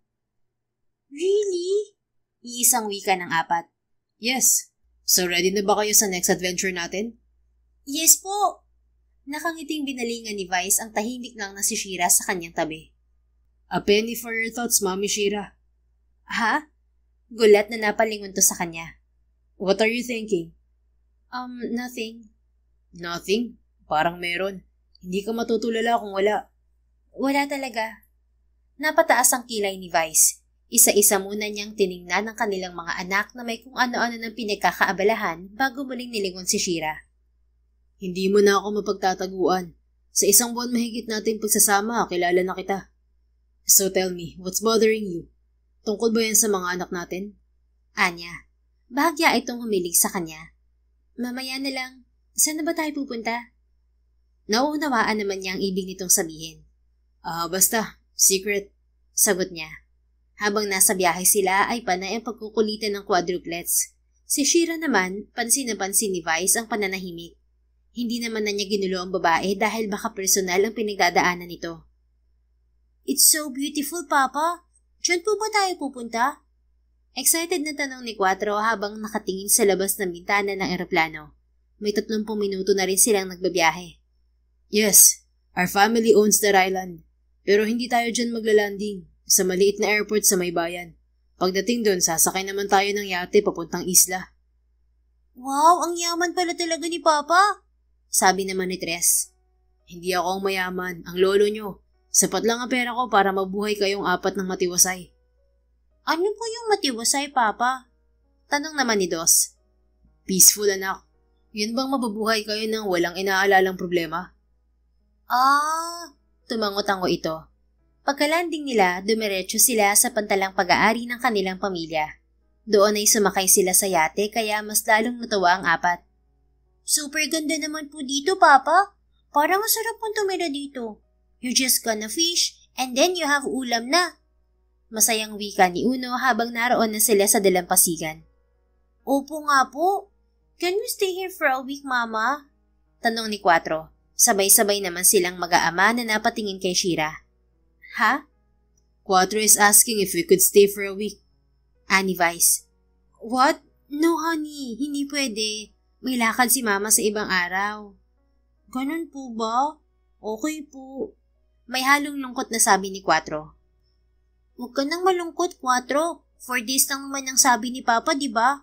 Really? Iisang wika ng apat. Yes. So ready na ba kayo sa next adventure natin? Yes po. Nakangiting binalingan ni Vice ang tahimik lang na si Shira sa kanyang tabi. A penny for your thoughts, Mami Shira. Ha? Gulat na napalingon to sa kanya. What are you thinking? Nothing. Nothing? Parang meron. Hindi ka matutulala kung wala. Wala talaga. Napataas ang kilay ni Vice. Isa-isa muna niyang tiningnan ang kanilang mga anak na may kung ano-ano ng pinagkakaabalahan bago muling nilingon si Shira. Hindi mo na ako mapagtataguan. Sa isang buwan mahigit natin pagsasama, kilala na kita. So tell me, what's bothering you? Tungkol ba yan sa mga anak natin? Anya, bahagya itong humilig sa kanya. Mamaya na lang. Saan na ba tayo pupunta? Nauunawaan naman niya ang ibig nitong sabihin. Basta, secret, sagot niya. Habang nasa biyahe sila ay panay ang pagkukulitan ng quadruplets. Si Shira naman, pansin na pansin ni Vice ang pananahimik. Hindi naman na niya ginulo ang babae dahil baka personal ang pinagdadaanan nito. It's so beautiful, Papa. Diyan po ba tayo pupunta? Excited na tanong ni Quatro habang nakatingin sa labas ng bintana ng eroplano. May 30 minuto na rin silang nagbabiyahe. Yes, our family owns that island. Pero hindi tayo dyan maglalanding. Sa maliit na airport sa may bayan. Pagdating doon, sasakay naman tayo ng yate papuntang isla. Wow, ang yaman pala talaga ni Papa. Sabi naman ni Tres. Hindi ako ang mayaman, ang lolo nyo. Sapat lang ang pera ko para mabuhay kayong 4 ng matiwasay. Ano po yung matiwasay, Papa? Tanong naman ni Dos. Peaceful, anak. Yun bang mabubuhay kayo ng walang inaalalang problema? Tumangot-tango ito. Pagkalanding nila, dumiretso sila sa pantalang pag-aari ng kanilang pamilya. Doon ay sumakay sila sa yate kaya mas lalong natuwa ang 4. Super ganda naman po dito, Papa. Parang masarap pong tumira dito. You're just gonna fish and then you have ulam na. Masayang wika ni Uno habang naroon na sila sa dalampasigan. Opo nga po. Can we stay here for a week, Mama? Tanong ni Quatro. Sabay-sabay naman silang mag-aama na napatingin kay Shira. Ha? Quatro is asking if we could stay for a week. Ani Vice. What? No, honey. Hindi pwede. May lakad si Mama sa ibang araw. Ganun po ba? Okay po. May halong lungkot na sabi ni Quatro. Huwag ka nang malungkot, Quatro. 4 days lang naman ang sabi ni Papa, di ba?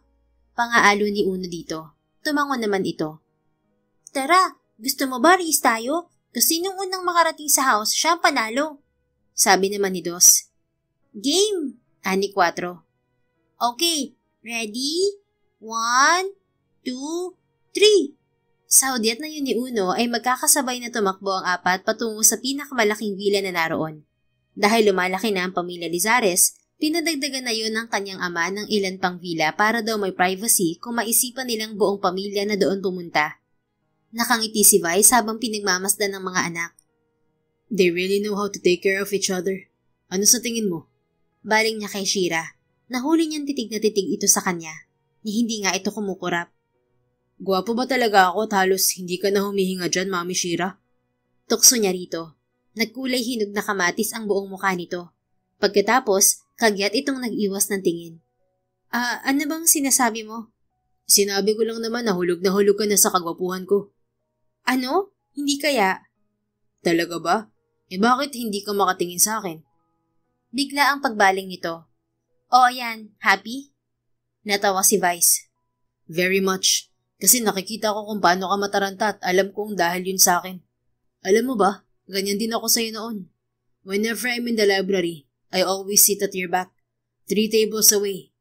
Pangaalo ni Uno dito. Tumango naman ito. Tara, gusto mo ba race tayo? Kasi nung unang makarating sa house, siya ang panalo. Sabi naman ni Dos. Game! Ani Quatro. Okay, ready? 1, 2, 3. Sa hudyat na yun ni Uno ay magkakasabay na tumakbo ang 4 patungo sa pinakamalaking villa na naroon. Dahil lumalaki na ang pamilya Lizares, pinadagdagan na yun ng kanyang ama ng ilan pang villa para daw may privacy kung maisipan nilang buong pamilya na doon pumunta. Nakangiti si Vice habang pinagmamasdan ng mga anak. They really know how to take care of each other. Ano sa tingin mo? Baling niya kay Shira. Nahuli niyang titig na titig ito sa kanya. Ni hindi nga ito kumukurap. Gwapo ba talaga ako at halos hindi ka na humihinga dyan, Mami Shira? Tukso niya rito. Nagkulay hinog na kamatis ang buong mukha nito. Pagkatapos Kagyat itong nag-iwas ng tingin. Ano bang sinasabi mo? Sinabi ko lang naman na hulog ka na sa kagwapuhan ko. Ano? Hindi kaya? Talaga ba? Bakit hindi ka makatingin sa akin? Bigla ang pagbaling nito. O ayan, happy? Natawa si Vice. Very much. Kasi nakikita ko kung paano ka mataranta at alam kong dahil yun sa akin. Alam mo ba, ganyan din ako sa'yo noon. Whenever I'm in the library, I always sit at your back, 3 tables away.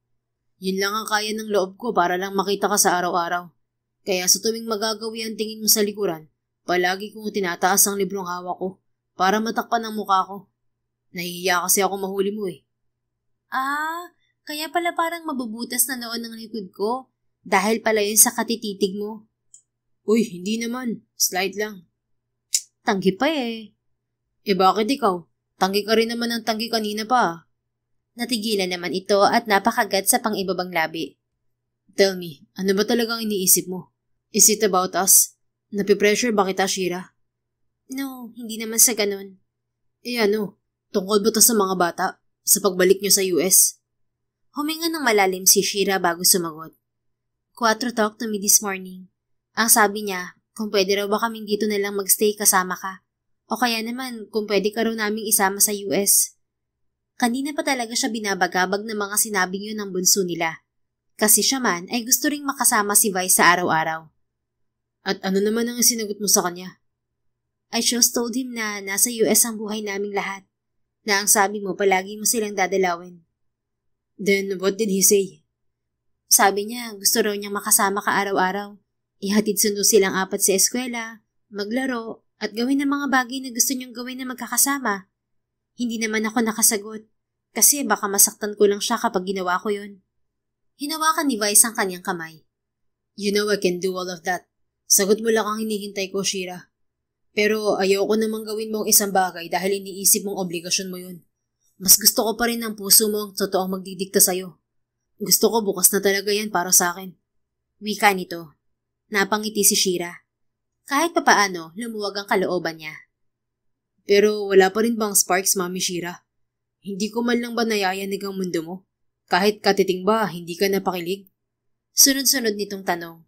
Yun lang ang kaya ng loob ko para lang makita ka sa araw-araw. Kaya sa tuwing magagawi ang tingin mo sa likuran, palagi kong tinataas ang librong hawak ko para matakpan ang mukha ko. Nahihiya kasi ako mahuli mo eh. Kaya pala parang mabubutas na noon ng likod ko dahil pala yun sa katititig mo. Uy, hindi naman. Slight lang. Tanggi pa eh. Bakit ikaw? Tanggi ka rin naman ng tanggi kanina pa. Natigilan naman ito at napakagat sa pang-ibabang labi. Tell me, ano ba talagang iniisip mo? Is it about us? Napipressure ba kita, Shira? No, hindi naman sa ganun. Ano? Tungkol ba to sa mga bata? Sa pagbalik nyo sa US? Huminga ng malalim si Shira bago sumagot. 4 talked to me this morning. Ang sabi niya, kung pwede raw ba kaming dito na lang magstay kasama ka. O kaya naman, kung pwede ka raw naming isama sa US. Kanina pa talaga siya binabagabag ng mga sinabing yun ng bunso nila. Kasi siya man ay gusto ring makasama si Vice sa araw-araw. At ano naman ang sinagot mo sa kanya? I just told him na nasa US ang buhay naming lahat. Na ang sabi mo palagi mo silang dadalawin. Then what did he say? Sabi niya gusto raw niyang makasama ka araw-araw. Ihatid sundo silang 4 sa eskwela, maglaro, at gawin ang mga bagay na gusto niyang gawin na magkakasama. Hindi naman ako nakasagot kasi baka masaktan ko lang siya kapag ginawa ko yun. Hinawakan ni Vice ang kanyang kamay. You know I can do all of that. Sagot mo lang ang hinihintay ko, Shira. Pero ayoko namang gawin mo ang isang bagay dahil iniisip mong obligasyon mo yun. Mas gusto ko pa rin ng puso mo ang totoong magdidikta sa'yo. Gusto ko bukas na talaga yan para sa akin. Wika nito. Napangiti si Shira. Kahit papaano, lumuwag ang kalooban niya. Pero wala pa rin bang sparks, Mami Shira? Hindi ko man lang ba nayayanig ang mundo mo? Kahit katiting ba, hindi ka napakilig? Sunod-sunod nitong tanong.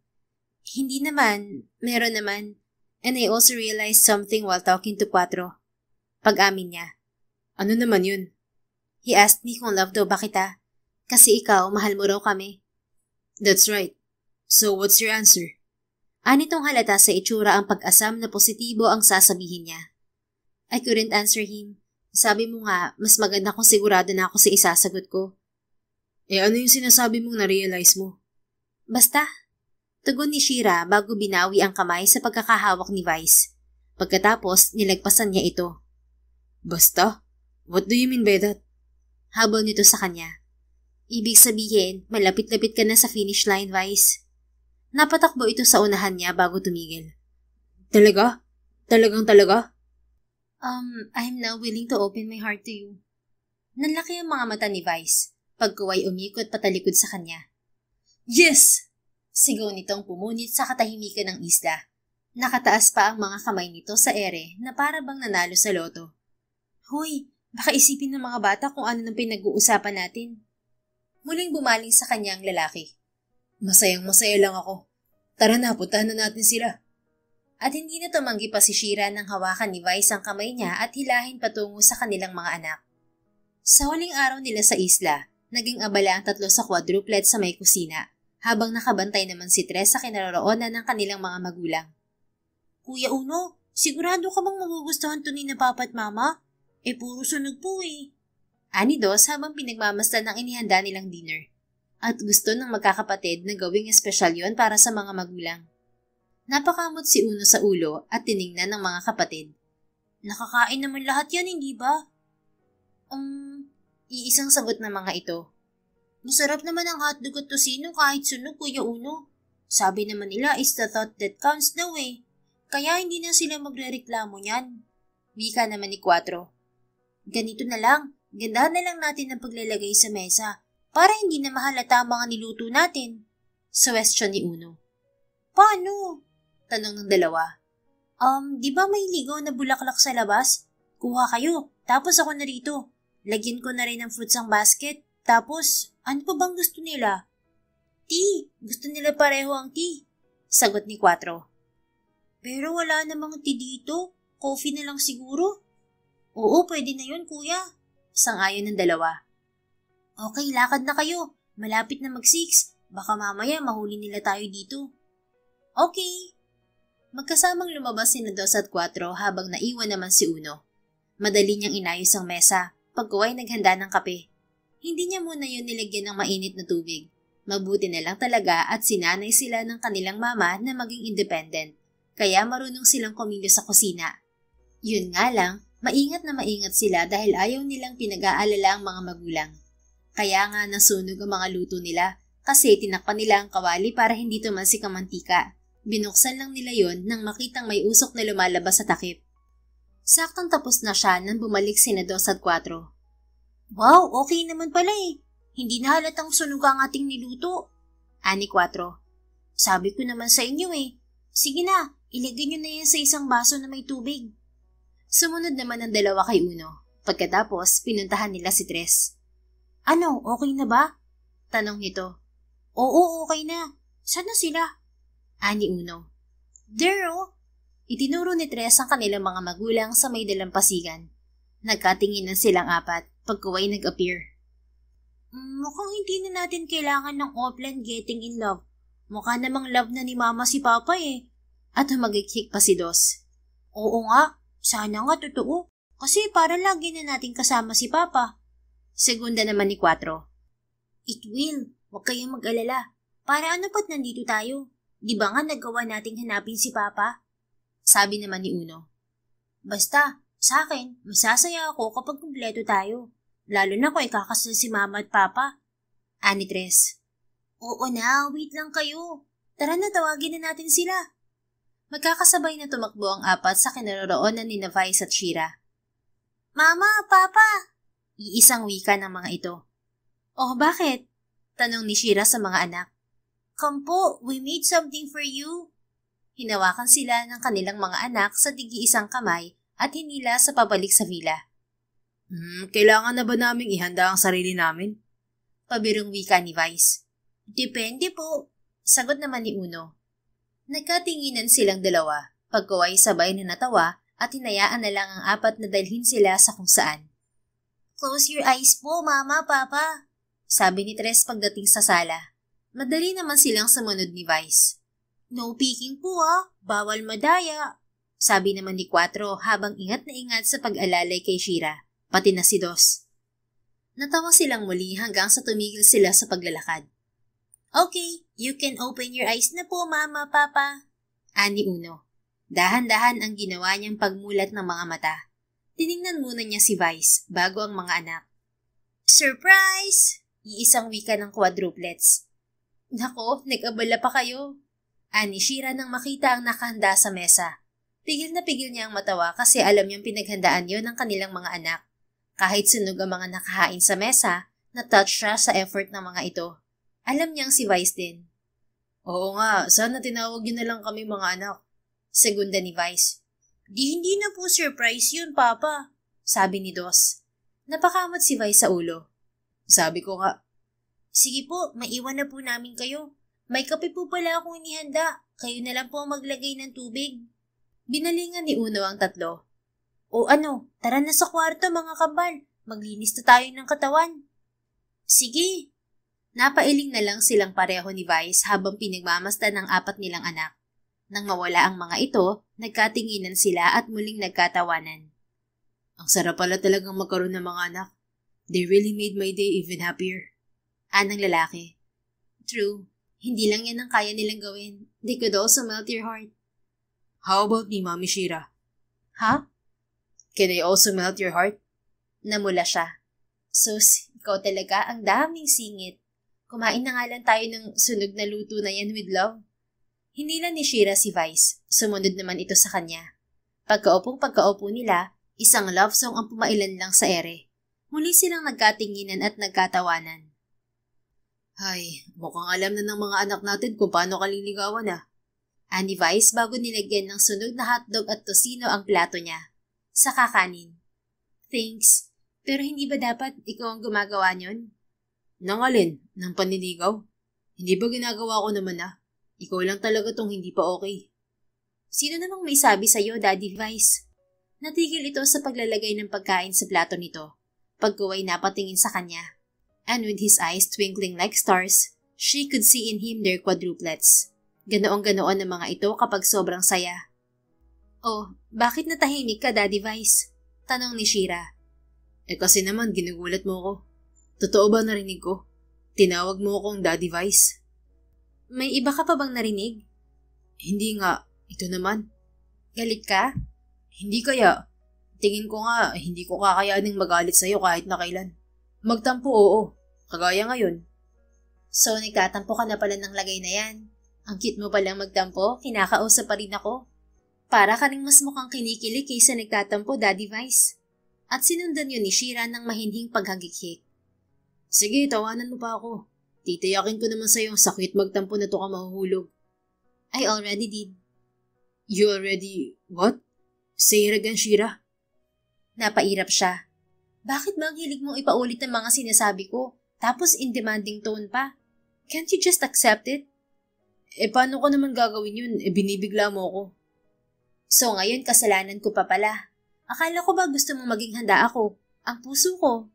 Hindi naman, meron naman. And I also realized something while talking to Cuatro. Pag-amin niya. Ano naman yun? He asked me kung love daw ba kita. Kasi ikaw, mahal mo raw kami. That's right. So what's your answer? Anitong halata sa itsura ang pag-asam na positibo ang sasabihin niya. I couldn't answer him. Sabi mo nga, mas maganda kung sigurado na ako sa isasagot ko. Ano yung sinasabi mong na-realize mo? Basta. Tugon ni Shira bago binawi ang kamay sa pagkakahawak ni Vice. Pagkatapos, nilagpasan niya ito. Basta? What do you mean by that? Habol nito sa kanya. Ibig sabihin, malapit-lapit ka na sa finish line, Vice. Napatakbo ito sa unahan niya bago tumigil. Talaga? Talaga? I'm now willing to open my heart to you. Nanlaki ang mga mata ni Vice. Pagkuway umikot patalikod sa kanya. Yes! Sigaw nitong pumunit sa katahimikan ng isla. Nakataas pa ang mga kamay nito sa ere na para bang nanalo sa loto. Hoy, baka isipin ng mga bata kung ano nang pinag-uusapan natin. Muling bumaling sa kanya ang lalaki. Masayang-masaya lang ako. Tara na, puntahan na natin sila. At hindi na tumanggi pa si Shira nang hawakan ni Vice ang kamay niya at hilahin patungo sa kanilang mga anak. Sa huling araw nila sa isla, naging abala ang tatlo sa quadruplet sa may kusina, habang nakabantay naman si Tres sa kinaroroonan ng kanilang mga magulang. Kuya Uno, sigurado ka bang magugustuhan to ni na Papa at Mama? Puro sunog po eh. Ani Dos habang pinagmamasdan ng inihanda nilang dinner. At gusto ng magkakapatid na gawing espesyal yon para sa mga magulang. Napakamot si Uno sa ulo at tiningnan ng mga kapatid. Nakakain naman lahat yan, hindi ba? Iisang sagot ng mga ito. Masarap naman ang hotdog at tosino kahit sunog, Kuya Uno. Sabi naman nila is the thought that counts daw eh. Kaya hindi na sila magrereklamo niyan. Wika naman ni Cuatro. Ganito na lang, gandahan na lang natin ang paglalagay sa mesa para hindi na mahalata ang mga niluto natin. Suwestyon ni Uno. Paano? Tanong ng dalawa. Di ba may ligaw na bulaklak sa labas? Kuha kayo, tapos ako na rito. Lagyan ko na rin ng fruits ang basket. Tapos, ano pa bang gusto nila? Tea. Gusto nila pareho ang tea. Sagot ni 4. Pero wala namang tea dito. Coffee na lang siguro. Oo, pwede na yun, kuya. Sang-ayon ng 2. Okay, lakad na kayo. Malapit na mag-6. Baka mamaya mahuli nila tayo dito. Okay. Magkasamang lumabas si 2 at 4 habang naiwan naman si 1. Madali niyang inayos ang mesa. Pagkuway naghanda ng kape. Hindi niya muna yun nilagyan ng mainit na tubig. Mabuti na lang talaga at sinanay sila ng kanilang mama na maging independent. Kaya marunong silang kumilos sa kusina. Yun nga lang, maingat na maingat sila dahil ayaw nilang pinag-aalala ang mga magulang. Kaya nga nasunog ang mga luto nila kasi tinakpan nila ang kawali para hindi tumalsik ang mantika. Binuksan lang nila yon nang makitang may usok na lumalabas sa takip. Saktong tapos na siya nang bumalik si 2 at 4. Wow, okay naman pala eh. Hindi na halatang sunog ang ating niluto. Ani 4. Sabi ko naman sa inyo eh. Sige na, ilagay nyo na yan sa isang baso na may tubig. Sumunod naman ang 2 kay 1. Pagkatapos, pinuntahan nila si 3. Ano, okay na ba? Tanong nito. Oo, okay na. Saan na sila? Ani 1. There oh. Itinuro ni 3 ang kanilang mga magulang sa may dalampasigan. Nagkatinginan silang 4 pagkuway nag-appear. Mukhang hindi na natin kailangan ng offline getting in love. Mukha namang love na ni mama si papa eh. At humagikik pa si 2. Oo nga, sana nga totoo. Kasi para lagi na natin kasama si papa. Segunda naman ni 4. It will. Huwag kayong mag-alala. Para ano pat nandito tayo? Di ba nga nagawa nating hanapin si papa? Sabi naman ni 1. Basta, sa akin, masasaya ako kapag kumpleto tayo. Lalo na kung ikakasal si mama at papa. Ani 3. Oo na, wait lang kayo. Tara na, tawagin na natin sila. Magkakasabay na tumakbo ang 4 sa kinaroroonan ni Vice at Shira. Mama, papa! Iisang wika ng mga ito. Oh, bakit? Tanong ni Shira sa mga anak. Come po, we made something for you. Hinawakan sila ng kanilang mga anak sa tigi-isang kamay at hinila sa pabalik sa villa. Kailangan na ba naming ihanda ang sarili namin? Pabirong wika ni Vice. Depende po. Sagot naman ni 1. Nagkatinginan silang 2, pagkuway sabay na natawa at hinayaan na lang ang 4 na dalhin sila sa kung saan. Close your eyes po, mama, papa. Sabi ni 3 pagdating sa sala. Madali naman silang sumunod ni Vice. No peeking po bawal madaya. Sabi naman ni 4 habang ingat na ingat sa pag-alalay kay Shira. Pati na si 2. Natawa silang muli hanggang sa tumigil sila sa paglalakad. Okay, you can open your eyes na po, mama, papa. Ani 1. Dahan-dahan ang ginawa niyang pagmulat ng mga mata. Tiningnan muna niya si Vice bago ang mga anak. Surprise! Iisang wika ng quadruplets. Nako, nag-abala pa kayo. Ani Shira nang makita ang nakahanda sa mesa. Pigil na pigil niya ang matawa kasi alam niyang pinaghandaan yon ng kanilang mga anak. Kahit sunog ang mga nakahain sa mesa, na-touch siya sa effort ng mga ito. Alam niyang si Vice din. Oo nga, sana tinawag niyo na lang kami mga anak. Segunda ni Vice. Hindi na po surprise yun, papa. Sabi ni 2. Napakamot si Vice sa ulo. Sabi ko nga. Sige po, maiwan na po namin kayo. May kape po pala akong inihanda. Kayo na lang po maglagay ng tubig. Binalingan ni 1 ang 3. O ano, tara na sa kwarto mga kabal. Maglinis na tayo ng katawan. Sige. Napailing na lang silang pareho ni Vice habang pinagmamasdan ng 4 nilang anak. Nang mawala ang mga ito, nagkatinginan sila at muling nagkatawanan. Ang sarap pala talagang magkaroon ng mga anak. They really made my day even happier. Anang lalaki. True. Hindi lang yan ang kaya nilang gawin. They could also melt your heart. How about ni Mami Shira? Ha? Can I also melt your heart? Namula siya. Sus, ikaw talaga ang daming singit. Kumain na nga lang tayo ng sunog na luto na yan with love. Hinila ni Shira si Vice. Sumunod naman ito sa kanya. Pagkaupo nila, isang love song ang pumailan lang sa ere. Muli silang nagkatinginan at nagkatawanan. Ay, mukhang alam na ng mga anak natin kung paano kaliligawan Ani Vice bago nilagyan ng sunog na hotdog at tosino ang plato niya. Sa kakanin. Thanks. Pero hindi ba dapat ikaw ang gumagawa niyon? Nang alin? Nang panliligaw? Hindi ba ginagawa ko naman na? Ikaw lang talaga tong hindi pa okay. Sino namang may sabi sa'yo, Daddy Vice? Natigil ito sa paglalagay ng pagkain sa plato nito, pagkaway napatingin sa kanya. And with his eyes twinkling like stars, she could see in him their quadruplets. Ganoong-ganoon ang mga ito kapag sobrang saya. Oh, bakit natahimik ka, Daddy Vice? Tanong ni Shira. Kasi naman ginugulat mo ko. Totoo ba narinig ko? Tinawag mo akong Daddy Vice. May iba ka pa bang narinig? Hindi nga. Ito naman. Galit ka? Hindi kaya. Tingin ko nga, hindi ko kakayaning magalit sa'yo kahit na kailan. Magtampo oo. Kagaya ngayon. So, nagtatampo ka na pala ng lagay na yan. Ang cute mo palang magtampo, kinakausap pa rin ako. Para ka rin mas mukhang kinikilig kaysa nagtatampo, Daddy Vice. At sinundan yun ni Shira ng mahinhing paghagikik. Sige, tawanan mo pa ako. Titiyakin ko naman sa'yo ang sakit magtampo na to ka mahuhulog. I already did. You already... what? Say it again, Shira. Napairap siya. Bakit ba ang hilig mong ipaulit ang mga sinasabi ko, tapos in demanding tone pa? Can't you just accept it? Paano ko naman gagawin yun? Binibigla mo ako. So ngayon kasalanan ko pa pala. Akala ko ba gusto mong maging handa ako? Ang puso ko.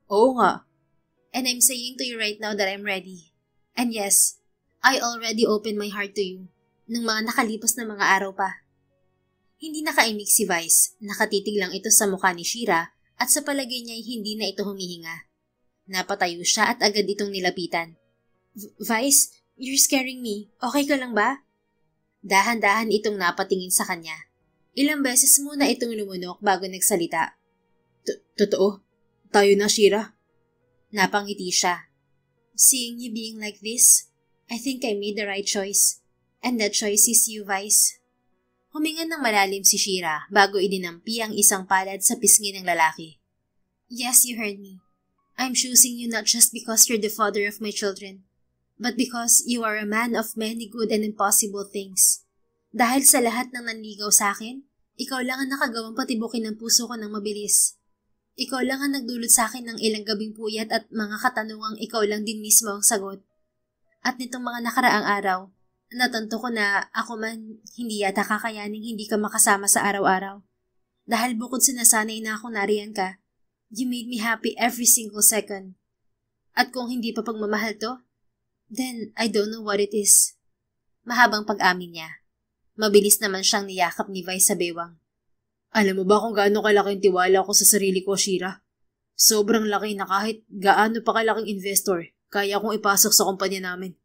Oo nga. And I'm saying to you right now that I'm ready. And yes, I already opened my heart to you ng mga nakalipas na mga araw pa. Hindi nakaimik si Vice, nakatitig lang ito sa mukha ni Shira at sa palagay niya ay hindi na ito humihinga. Napatayo siya at agad itong nilapitan. Vice, you're scaring me. Okay ka lang ba? Dahan-dahan itong napatingin sa kanya. Ilang beses muna itong lumunok bago nagsalita. Totoo? Tayo na, Shira? Napangiti siya. Seeing you being like this, I think I made the right choice. And that choice is you, Vice. Huminga ng malalim si Shira bago idinampi ang isang palad sa pisngi ng lalaki. Yes, you heard me. I'm choosing you not just because you're the father of my children, but because you are a man of many good and impossible things. Dahil sa lahat ng nanligaw sa akin, ikaw lang ang nakagawang patibukin ng puso ko ng mabilis. Ikaw lang ang nagdulot sa akin ng ilang gabing puyat at mga katanungang ikaw lang din mismo ang sagot. At nitong mga nakaraang araw, natanto ko na ako man hindi yata kakayaning hindi ka makasama sa araw-araw. Dahil bukod sa nasanay na ako nariyan ka, you made me happy every single second. At kung hindi pa pagmamahal to, then I don't know what it is. Mahabang pag-amin niya. Mabilis naman siyang niyakap ni Vice sa bewang. Alam mo ba kung gaano kalaking tiwala ko sa sarili ko, Shira? Sobrang laki na kahit gaano pa kalaking investor, kaya kong ipasok sa kumpanya namin.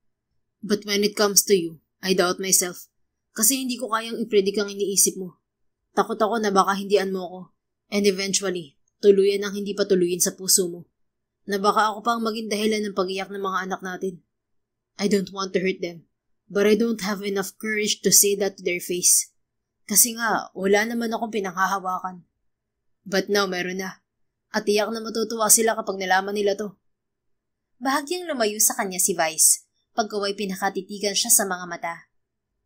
But when it comes to you, I doubt myself. Kasi hindi ko kayang ipredict ang iniisip mo. Takot ako na baka hindian mo ko. And eventually, tuluyan ang hindi patuluyin sa puso mo. Na baka ako pang maging dahilan ng pag-iyak ng mga anak natin. I don't want to hurt them. But I don't have enough courage to say that to their face. Kasi nga, wala naman akong pinanghahawakan. But now, meron na. At tiyak na matutuwa sila kapag nalaman nila to. Bahagyang lumayo sa kanya si Vice, pagkaway pinakatitigan siya sa mga mata.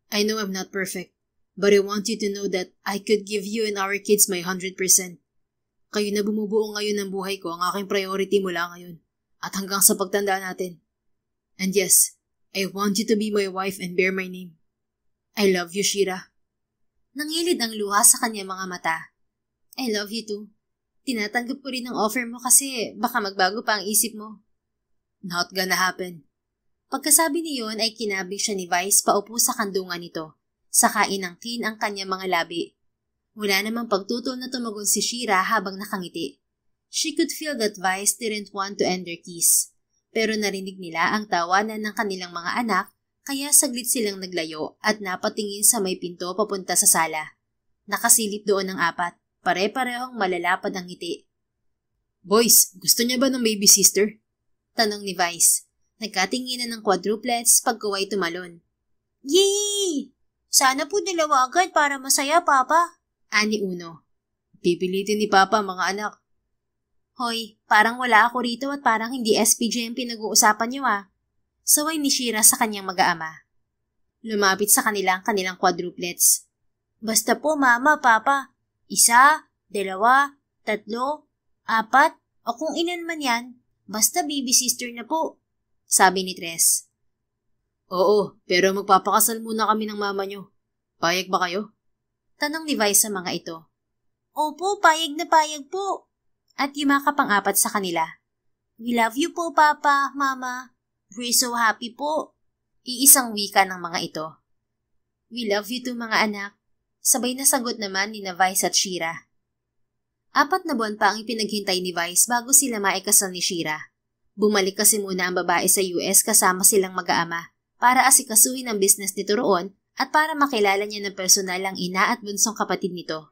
I know I'm not perfect, but I want you to know that I could give you and our kids my 100%. Kayo na bumubuo ngayon ng buhay ko, ang aking priority mula ngayon, at hanggang sa pagtanda natin. And yes, I want you to be my wife and bear my name. I love you, Shira. Nangilid ang luha sa kanya mga mata. I love you too. Tinatanggap ko rin ang offer mo kasi baka magbago pa ang isip mo. Not gonna happen. Pagkasabi niyon ay kinabig siya ni Vice paupo sa kandungan nito. Saka inangkin ang kanyang mga labi. Wala namang pagtutol na tumagon si Shira habang nakangiti. She could feel that Vice didn't want to end their kiss. Pero narinig nila ang tawanan ng kanilang mga anak kaya saglit silang naglayo at napatingin sa may pinto papunta sa sala. Nakasilip doon ang apat, pare-parehong malalapad ang ngiti. Boys, gusto niya ba ng baby sister? Tanong ni Vice. Nagkatinginan ng quadruplets pagkaway tumalon. Yay! Sana po dalawa agad para masaya, Papa. Ani Uno. Pipilitin ni Papa mga anak. Hoy, parang wala ako rito at parang hindi SPJ ang pinag-uusapan niyo ah. Saway ni Shira sa kanyang mag-aama. Lumapit sa kanila ang kanilang quadruplets. Basta po Mama, Papa. 1, 2, 3, 4? O kung ilan man yan, basta baby sister na po, sabi ni Tres. Oo, pero magpapakasal muna kami ng mama nyo. Payag ba kayo? Tanong ni Vice sa mga ito. Opo, payag na payag po. At yumakap ang 4 sa kanila. We love you po, Papa, Mama. We're so happy po. Iisang wika ng mga ito. We love you too, mga anak. Sabay na sagot naman ni na Vice at Shira. 4 na buwan pa ang ipinaghintay ni Vice bago sila maikasal ni Shira. Bumalik kasi muna ang babae sa US kasama silang mag-aama para asikasuhin ang business nito roon at para makilala niya ng personal ang ina at bunsong kapatid nito.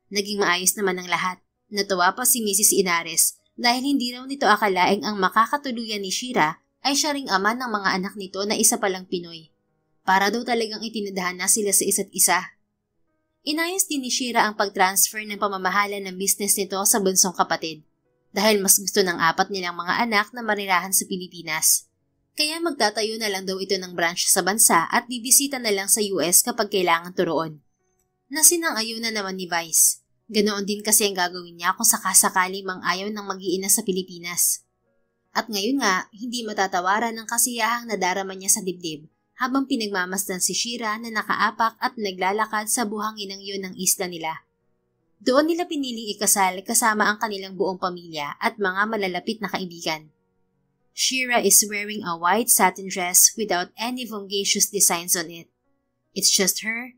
Naging maayos naman ang lahat. Natuwa pa si Mrs. Inares dahil hindi raw nito akalaing ang makakatuluyan ni Shira ay siya ring ama ng mga anak nito na isa palang Pinoy. Para daw talagang itinadahan na sila sa isa't isa. Inayos din ni Shira ang pag-transfer ng pamamahala ng business nito sa bunsong kapatid dahil mas gusto ng 4 nilang mga anak na marirahan sa Pilipinas. Kaya magtatayo na lang daw ito ng branch sa bansa at bibisita na lang sa US kapag kailangan turoon. Nasinang-ayon na naman ni Vice. Ganoon din kasi ang gagawin niya kung sakasakali mang ayaw ng mag-iina sa Pilipinas. At ngayon nga, hindi matatawaran ng kasiyahang nadarama niya sa dibdib habang pinagmamasdan si Shira na nakaapak at naglalakad sa buhangin ng yun ng isla nila. Doon nila piniling ikasal kasama ang kanilang buong pamilya at mga malalapit na kaibigan. Shira is wearing a white satin dress without any fungacious designs on it. It's just her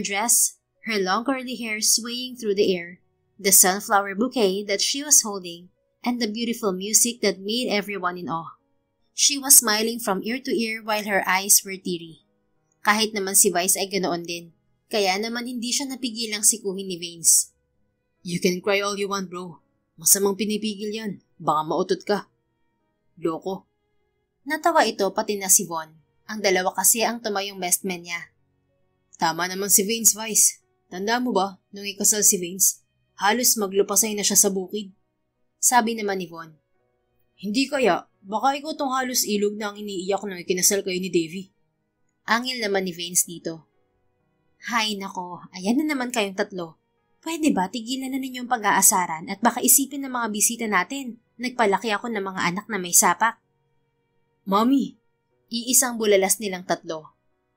dress, her long curly hair swaying through the air, the sunflower bouquet that she was holding, and the beautiful music that made everyone in awe. She was smiling from ear to ear while her eyes were teary. Kahit naman si Vice ay ganoon din, kaya naman hindi siya napigilang sikuhin ni Vince. You can cry all you want, bro. Masamang pinipigil yan. Baka mautot ka. Loko. Natawa ito pati na si Von. Ang dalawa kasi ang tumayong best man niya. Tama naman si Vince, Vice. Tanda mo ba, nung ikasal si Vince, halos maglupasay na siya sa bukid? Sabi naman ni Von. Hindi kaya, baka ikaw tong halos ilog na ang iniiyak nang ikinasal kayo ni Davy. Angil naman ni Vince dito. Hay nako, ayan na naman kayong 3. Pwede ba tigilan na ninyong pag-aasaran at baka isipin ng mga bisita natin? Nagpalaki ako ng mga anak na may sapak. Mommy! Iisang bulalas nilang 3.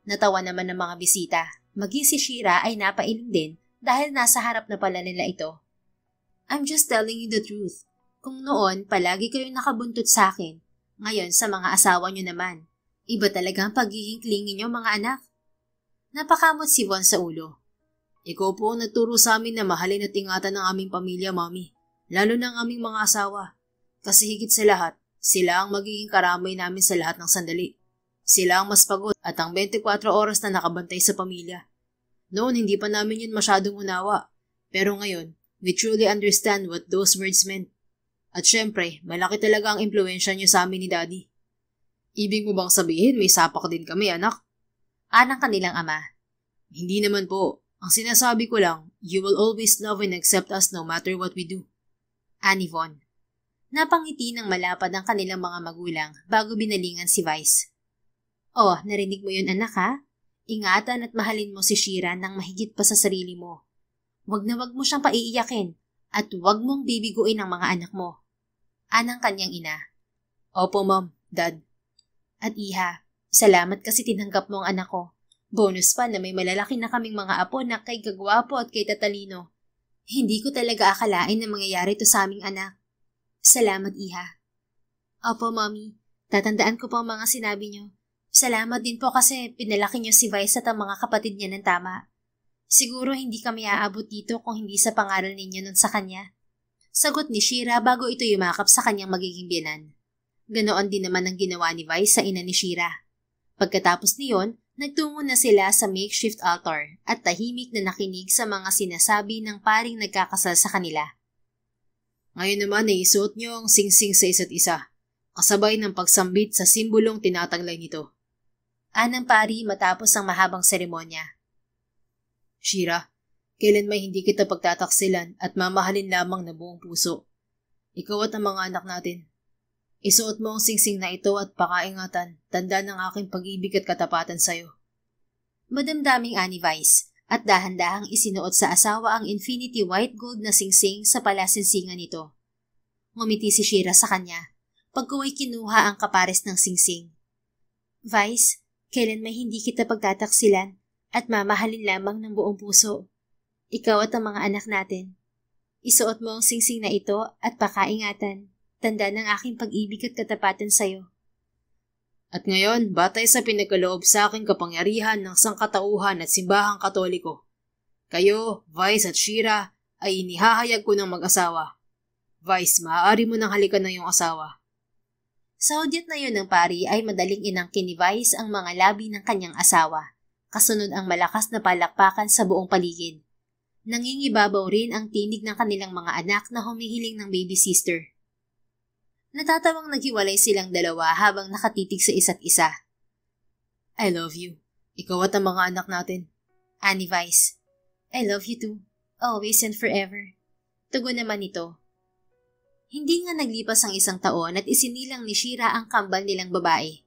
Natawa naman ng mga bisita. Maging si Shira ay napailing din dahil nasa harap na pala nila ito. I'm just telling you the truth. Kung noon, palagi kayong nakabuntot sa akin. Ngayon, sa mga asawa nyo naman. Iba talaga ang pagiging clingy nyo, mga anak. Napakamot si Von sa ulo. Ikaw po ang nagturo sa amin na mahalin at ingatan ng aming pamilya, Mommy. Lalo na ang aming mga asawa. Kasi higit sa lahat, sila ang magiging karamay namin sa lahat ng sandali. Sila ang mas pagod at ang 24 oras na nakabantay sa pamilya. Noon, hindi pa namin yun masyadong unawa. Pero ngayon, we truly understand what those words meant. At syempre, malaki talaga ang impluensya niyo sa amin ni Daddy. Ibig mo bang sabihin may sapak din kami, anak? Anang kanilang ama. Hindi naman po. Ang sinasabi ko lang, you will always love and accept us no matter what we do. Ani Von. Napangiti ng malapad ang kanilang mga magulang bago binalingan si Vice. Oh, narinig mo yun anak ha? Ingatan at mahalin mo si Shira nang mahigit pa sa sarili mo. Wag na wag mo siyang paiiyakin at wag mong bibiguin ang mga anak mo. Anang kanyang ina. Opo, Mom, Dad. At Iha, salamat kasi tinanggap mo ang anak ko. Bonus pa na may malalaki na kaming mga apo na kay kagwapo at kay tatalino. Hindi ko talaga akalain na mangyayari to sa aming anak. Salamat, Iha. Opo, Mommy. Tatandaan ko po ang mga sinabi niyo. Salamat din po kasi pinalaki niyo si Vice at ang mga kapatid niya ng tama. Siguro hindi kami aabot dito kung hindi sa pangaral ninyo nun sa kanya. Sagot ni Shira bago ito yumakap sa kanyang magiging biyenan. Ganoon din naman ang ginawa ni Vice sa ina ni Shira. Pagkatapos niyon, nagtungo na sila sa makeshift altar at tahimik na nakinig sa mga sinasabi ng paring nagkakasal sa kanila. Ngayon naman ay isuot niyo ang singsing sa isa't isa, kasabay ng pagsambit sa simbolong tinataglay nito. Anang pari matapos ang mahabang seremonya. Shira, kailan may hindi kita pagtataksilan at mamahalin lamang na buong puso. Ikaw at ang mga anak natin. Isuot mo ang singsing na ito at pakaingatan, tanda ng aking pag-ibig at katapatan sa'yo. Madamdaming ani Vice at dahan-dahang isinuot sa asawa ang infinity white gold na singsing sa palasinsingan nito. Ngumiti si Shira sa kanya. Pagkuway kinuha ang kapares ng singsing. Vice, kailan may hindi kita pagtataksilan at mamahalin lamang ng buong puso. Ikaw at ang mga anak natin. Isuot mo ang singsing na ito at pakaingatan. Tanda ng aking pag-ibig at katapatan sa'yo. At ngayon, batay sa pinagkaloob sa aking kapangyarihan ng sangkatauhan at simbahang katoliko, kayo, Vice at Shira, ay inihahayag ko ng mag-asawa. Vice, maaari mo nang halikan ng iyong asawa. Sa hudyat na yun ng pari ay madaling inangkin ni Vice ang mga labi ng kanyang asawa. Kasunod ang malakas na palakpakan sa buong paligid. Nangingibabaw rin ang tinig ng kanilang mga anak na humihiling ng baby sister. Natatawang naghiwalay silang dalawa habang nakatitig sa isa't isa. I love you. Ikaw at ang mga anak natin. Ani Vice. I love you too. Always and forever. Tugon naman ito. Hindi nga naglipas ang isang taon at isinilang ni Shira ang kambal nilang babae.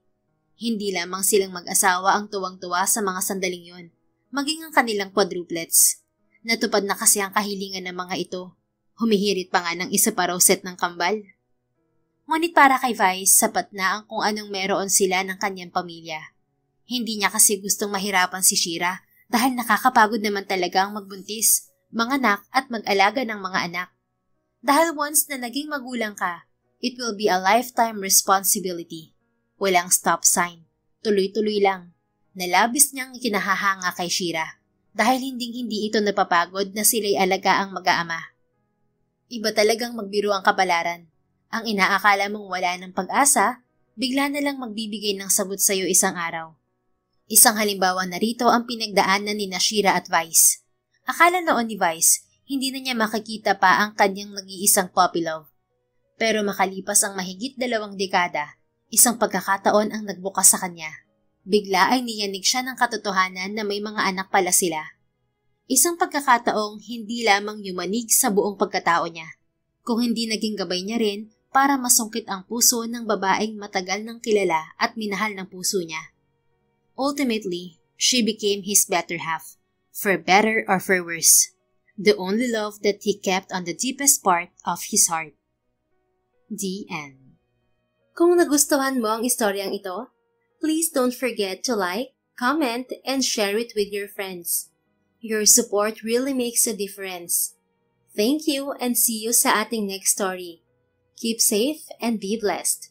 Hindi lamang silang mag-asawa ang tuwang-tuwa sa mga sandaling yon, maging ang kanilang quadruplets. Natupad na kasi ang kahilingan ng mga ito. Humihirit pa nga ng isa pa raw set ng kambal. Ngunit para kay Vice, sapat na ang kung anong meron sila ng kanyang pamilya. Hindi niya kasi gustong mahirapan si Shira dahil nakakapagod naman talaga ang magbuntis, manganak at mag-alaga ng mga anak. Dahil once na naging magulang ka, it will be a lifetime responsibility. Walang stop sign. Tuloy-tuloy lang. Nalabis niyang ikinahahanga kay Shira dahil hindi ito napapagod na sila'y alagaang mag-aama. Iba talagang magbiro ang kapalaran. Ang inaakala mong wala ng pag-asa, bigla na lang magbibigay ng sabot sa'yo isang araw. Isang halimbawa na rito ang pinagdaanan ni Shira at Vice. Akala noon ni Vice, hindi na niya makikita pa ang kanyang nag-iisang puppy love. Pero makalipas ang mahigit 2 dekada, isang pagkakataon ang nagbukas sa kanya. Bigla ay niyanig siya ng katotohanan na may mga anak pala sila. Isang pagkakataong hindi lamang yumanig sa buong pagkatao niya, kung hindi naging gabay niya rin para masungkit ang puso ng babaeng matagal nang kilala at minahal ng puso niya. Ultimately, she became his better half, for better or for worse. The only love that he kept on the deepest part of his heart. The end. Kung nagustuhan mo ang istoryang ito, please don't forget to like, comment, and share it with your friends. Your support really makes a difference. Thank you and see you sa ating next story. Keep safe and be blessed.